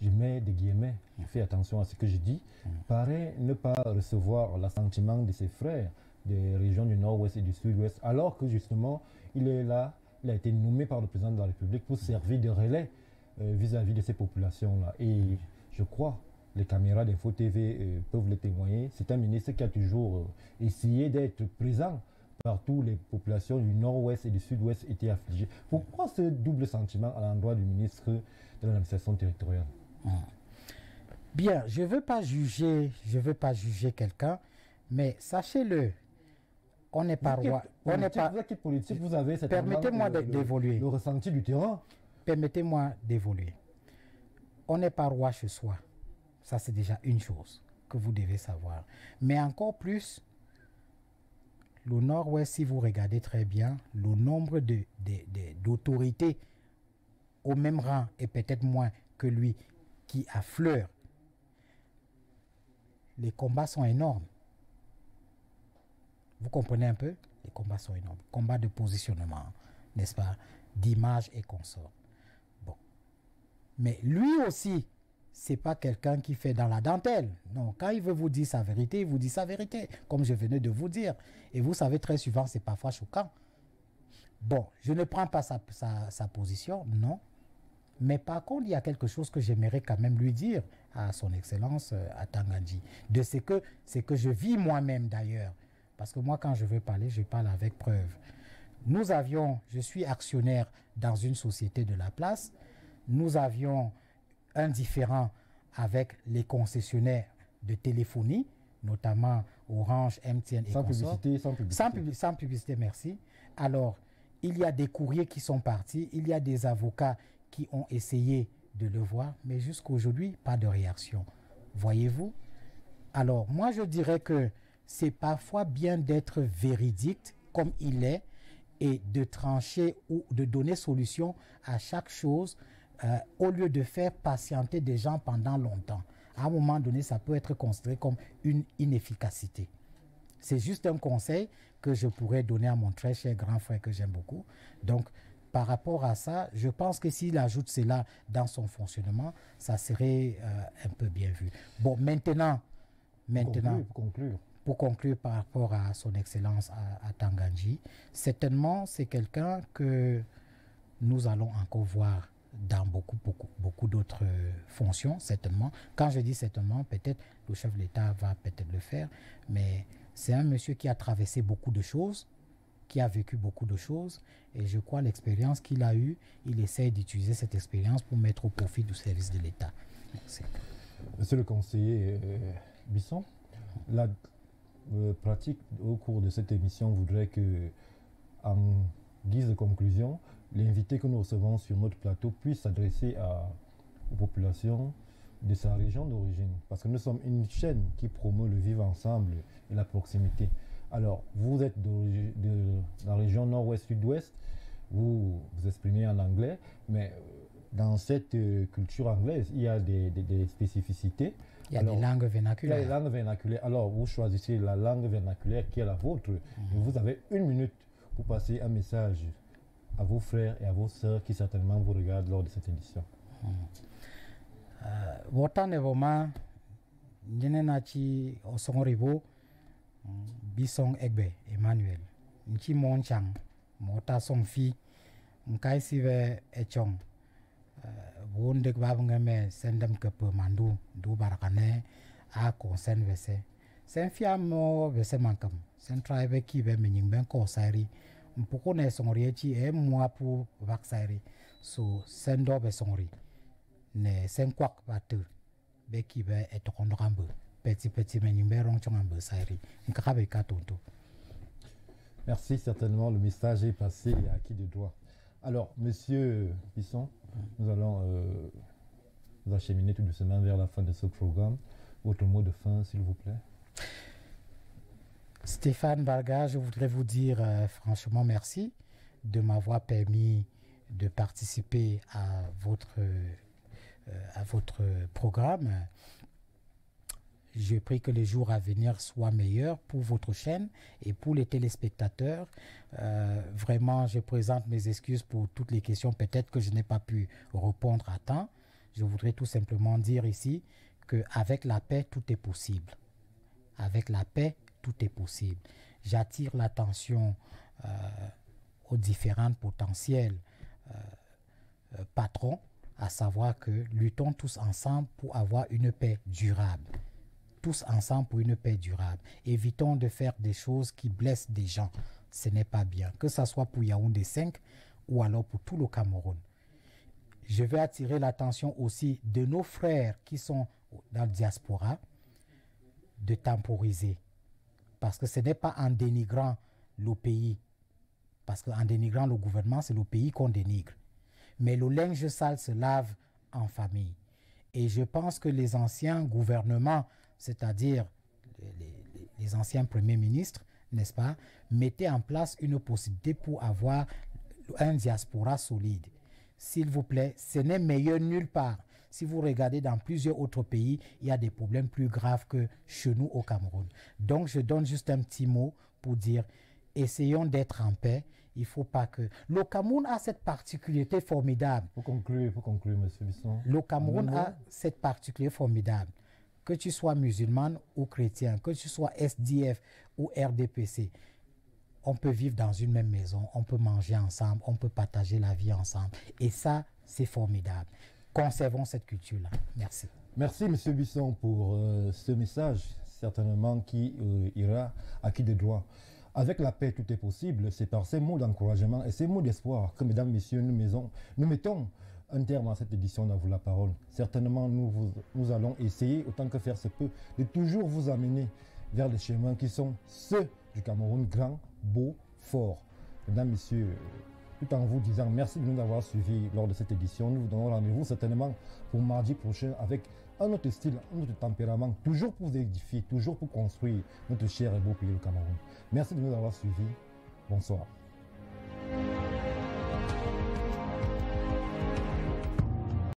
je mets des guillemets, je fais attention à ce que je dis, paraît ne pas recevoir l'assentiment de ses frères des régions du Nord-Ouest et du Sud-Ouest, alors que justement, il est là, il a été nommé par le président de la République pour servir de relais vis-à-vis de ces populations-là. Et je crois, les caméras d'Info TV peuvent le témoigner, c'est un ministre qui a toujours essayé d'être présent partout où les populations du Nord-Ouest et du Sud-Ouest étaient affligées. Pourquoi ce double sentiment à l'endroit du ministre de l'administration territoriale? Bien, je ne veux pas juger quelqu'un, mais sachez-le, on n'est pas roi. On n'est pas politique, vous avez cette permettez-moi d'évoluer. Le ressenti du terrain. Permettez-moi d'évoluer. On n'est pas roi chez soi. Ça, c'est déjà une chose que vous devez savoir. Mais encore plus, le Nord-Ouest, si vous regardez très bien, le nombre d'autorités au même rang et peut-être moins que lui qui affleure, les combats sont énormes. Vous comprenez un peu? Les combats sont énormes. Combats de positionnement, n'est-ce pas? D'image et consorts. Bon. Mais lui aussi, c'est pas quelqu'un qui fait dans la dentelle. Non, quand il veut vous dire sa vérité, il vous dit sa vérité, comme je venais de vous dire. Et vous savez très souvent, c'est parfois choquant. Bon, je ne prends pas sa position, non. Mais par contre, il y a quelque chose que j'aimerais quand même lui dire à son Excellence Atangandji, de ce que je vis moi-même d'ailleurs. Parce que moi, quand je veux parler, je parle avec preuve. Je suis actionnaire dans une société de la place. Nous avions un différend avec les concessionnaires de téléphonie, notamment Orange, MTN et consorts. Sans publicité, merci. Alors, il y a des courriers qui sont partis, il y a des avocats qui ont essayé de le voir, mais jusqu'à aujourd'hui, pas de réaction. Voyez-vous? Alors, moi, je dirais que c'est parfois bien d'être véridique comme il est et de trancher ou de donner solution à chaque chose au lieu de faire patienter des gens pendant longtemps. À un moment donné, ça peut être considéré comme une inefficacité. C'est juste un conseil que je pourrais donner à mon très cher grand frère que j'aime beaucoup. Donc, par rapport à ça, je pense que s'il ajoute cela dans son fonctionnement, ça serait un peu bien vu. Bon, maintenant pour conclure par rapport à son Excellence Atangandji, certainement, c'est quelqu'un que nous allons encore voir dans beaucoup d'autres fonctions, certainement. Quand je dis certainement, peut-être le chef de l'État va peut-être le faire, mais c'est un monsieur qui a traversé beaucoup de choses, qui a vécu beaucoup de choses. Et je crois l'expérience qu'il a eue, il essaie d'utiliser cette expérience pour mettre au profit du service de l'État. Merci. Monsieur le conseiller Bisson, la pratique au cours de cette émission voudrait que, en guise de conclusion, l'invité que nous recevons sur notre plateau puisse s'adresser aux populations de sa région d'origine. Parce que nous sommes une chaîne qui promeut le vivre ensemble et la proximité. Alors, vous êtes de la région nord-ouest, sud-ouest, vous vous exprimez en anglais, mais dans cette culture anglaise, il y a des spécificités. Il y a des langues vernaculaires. Il y a des langues vernaculaires. Alors, vous choisissez la langue vernaculaire qui est la vôtre. Et vous avez 1 minute pour passer un message à vos frères et à vos sœurs qui certainement vous regardent lors de cette édition. Wotan Evoma, Nyenenachi Osongoribo, Bisson Egbe, Emmanuel. Nchi Monchang, Mota Songfi, Nkai Sive Echong. Wondek Babangame, Sendem Kepe Mandu, Du Barakane, A Konsen Vese. Sen Fiamo Vese Mankam, Sen Tribe Kibe Mening Benko Sairi, Mpokone Songoriechi, Mwapu Vaksairi, so Sendo Besongori. Ne sen kwak batu beki be etokondrambe petit menimbe rongchongambe sairi nkabe katonto. Merci, certainement le message est passé et acquis de droit. Alors monsieur Bisson, nous allons nous acheminer tout doucement vers la fin de ce programme. Votre mot de fin s'il vous plaît. Stéphane Barga, je voudrais vous dire franchement merci de m'avoir permis de participer à votre programme. Je prie que les jours à venir soient meilleurs pour votre chaîne et pour les téléspectateurs. Vraiment, je présente mes excuses pour toutes les questions peut-être que je n'ai pas pu répondre à temps. Je voudrais tout simplement dire ici qu'avec la paix, tout est possible. Avec la paix, tout est possible. J'attire l'attention aux différents potentiels patrons, à savoir que luttons tous ensemble pour avoir une paix durable. Tous ensemble pour une paix durable. Évitons de faire des choses qui blessent des gens. Ce n'est pas bien. Que ce soit pour Yaoundé 5 ou alors pour tout le Cameroun. Je vais attirer l'attention aussi de nos frères qui sont dans la diaspora de temporiser. Parce que ce n'est pas en dénigrant le pays. Parce qu'en dénigrant le gouvernement, c'est le pays qu'on dénigre. Mais le linge sale se lave en famille. Et je pense que les anciens gouvernements, c'est-à-dire les anciens premiers ministres, n'est-ce pas, mettaient en place une possibilité pour avoir un diaspora solide. S'il vous plaît, ce n'est meilleur nulle part. Si vous regardez dans plusieurs autres pays, il y a des problèmes plus graves que chez nous au Cameroun. Donc je donne juste un petit mot pour dire, essayons d'être en paix. Il ne faut pas que... Le Cameroun a cette particularité formidable. Pour conclure, M. Bisson. Le Cameroun a cette particularité formidable. Que tu sois musulman ou chrétien, que tu sois SDF ou RDPC, on peut vivre dans une même maison, on peut manger ensemble, on peut partager la vie ensemble. Et ça, c'est formidable. Conservons cette culture-là. Merci. Merci, M. Bisson, pour ce message, certainement qui ira à qui de droit. Avec la paix, tout est possible. C'est par ces mots d'encouragement et ces mots d'espoir que, mesdames, messieurs, nous mettons un terme à cette édition d'À vous la parole. Certainement, nous allons essayer, autant que faire se peut, de toujours vous amener vers les chemins qui sont ceux du Cameroun grand, beau, fort. Mesdames, messieurs, tout en vous disant merci de nous avoir suivis lors de cette édition. Nous vous donnons rendez-vous certainement pour mardi prochain avec un autre style, un autre tempérament, toujours pour vous édifier, toujours pour construire notre cher et beau pays, le Cameroun. Merci de nous avoir suivis. Bonsoir.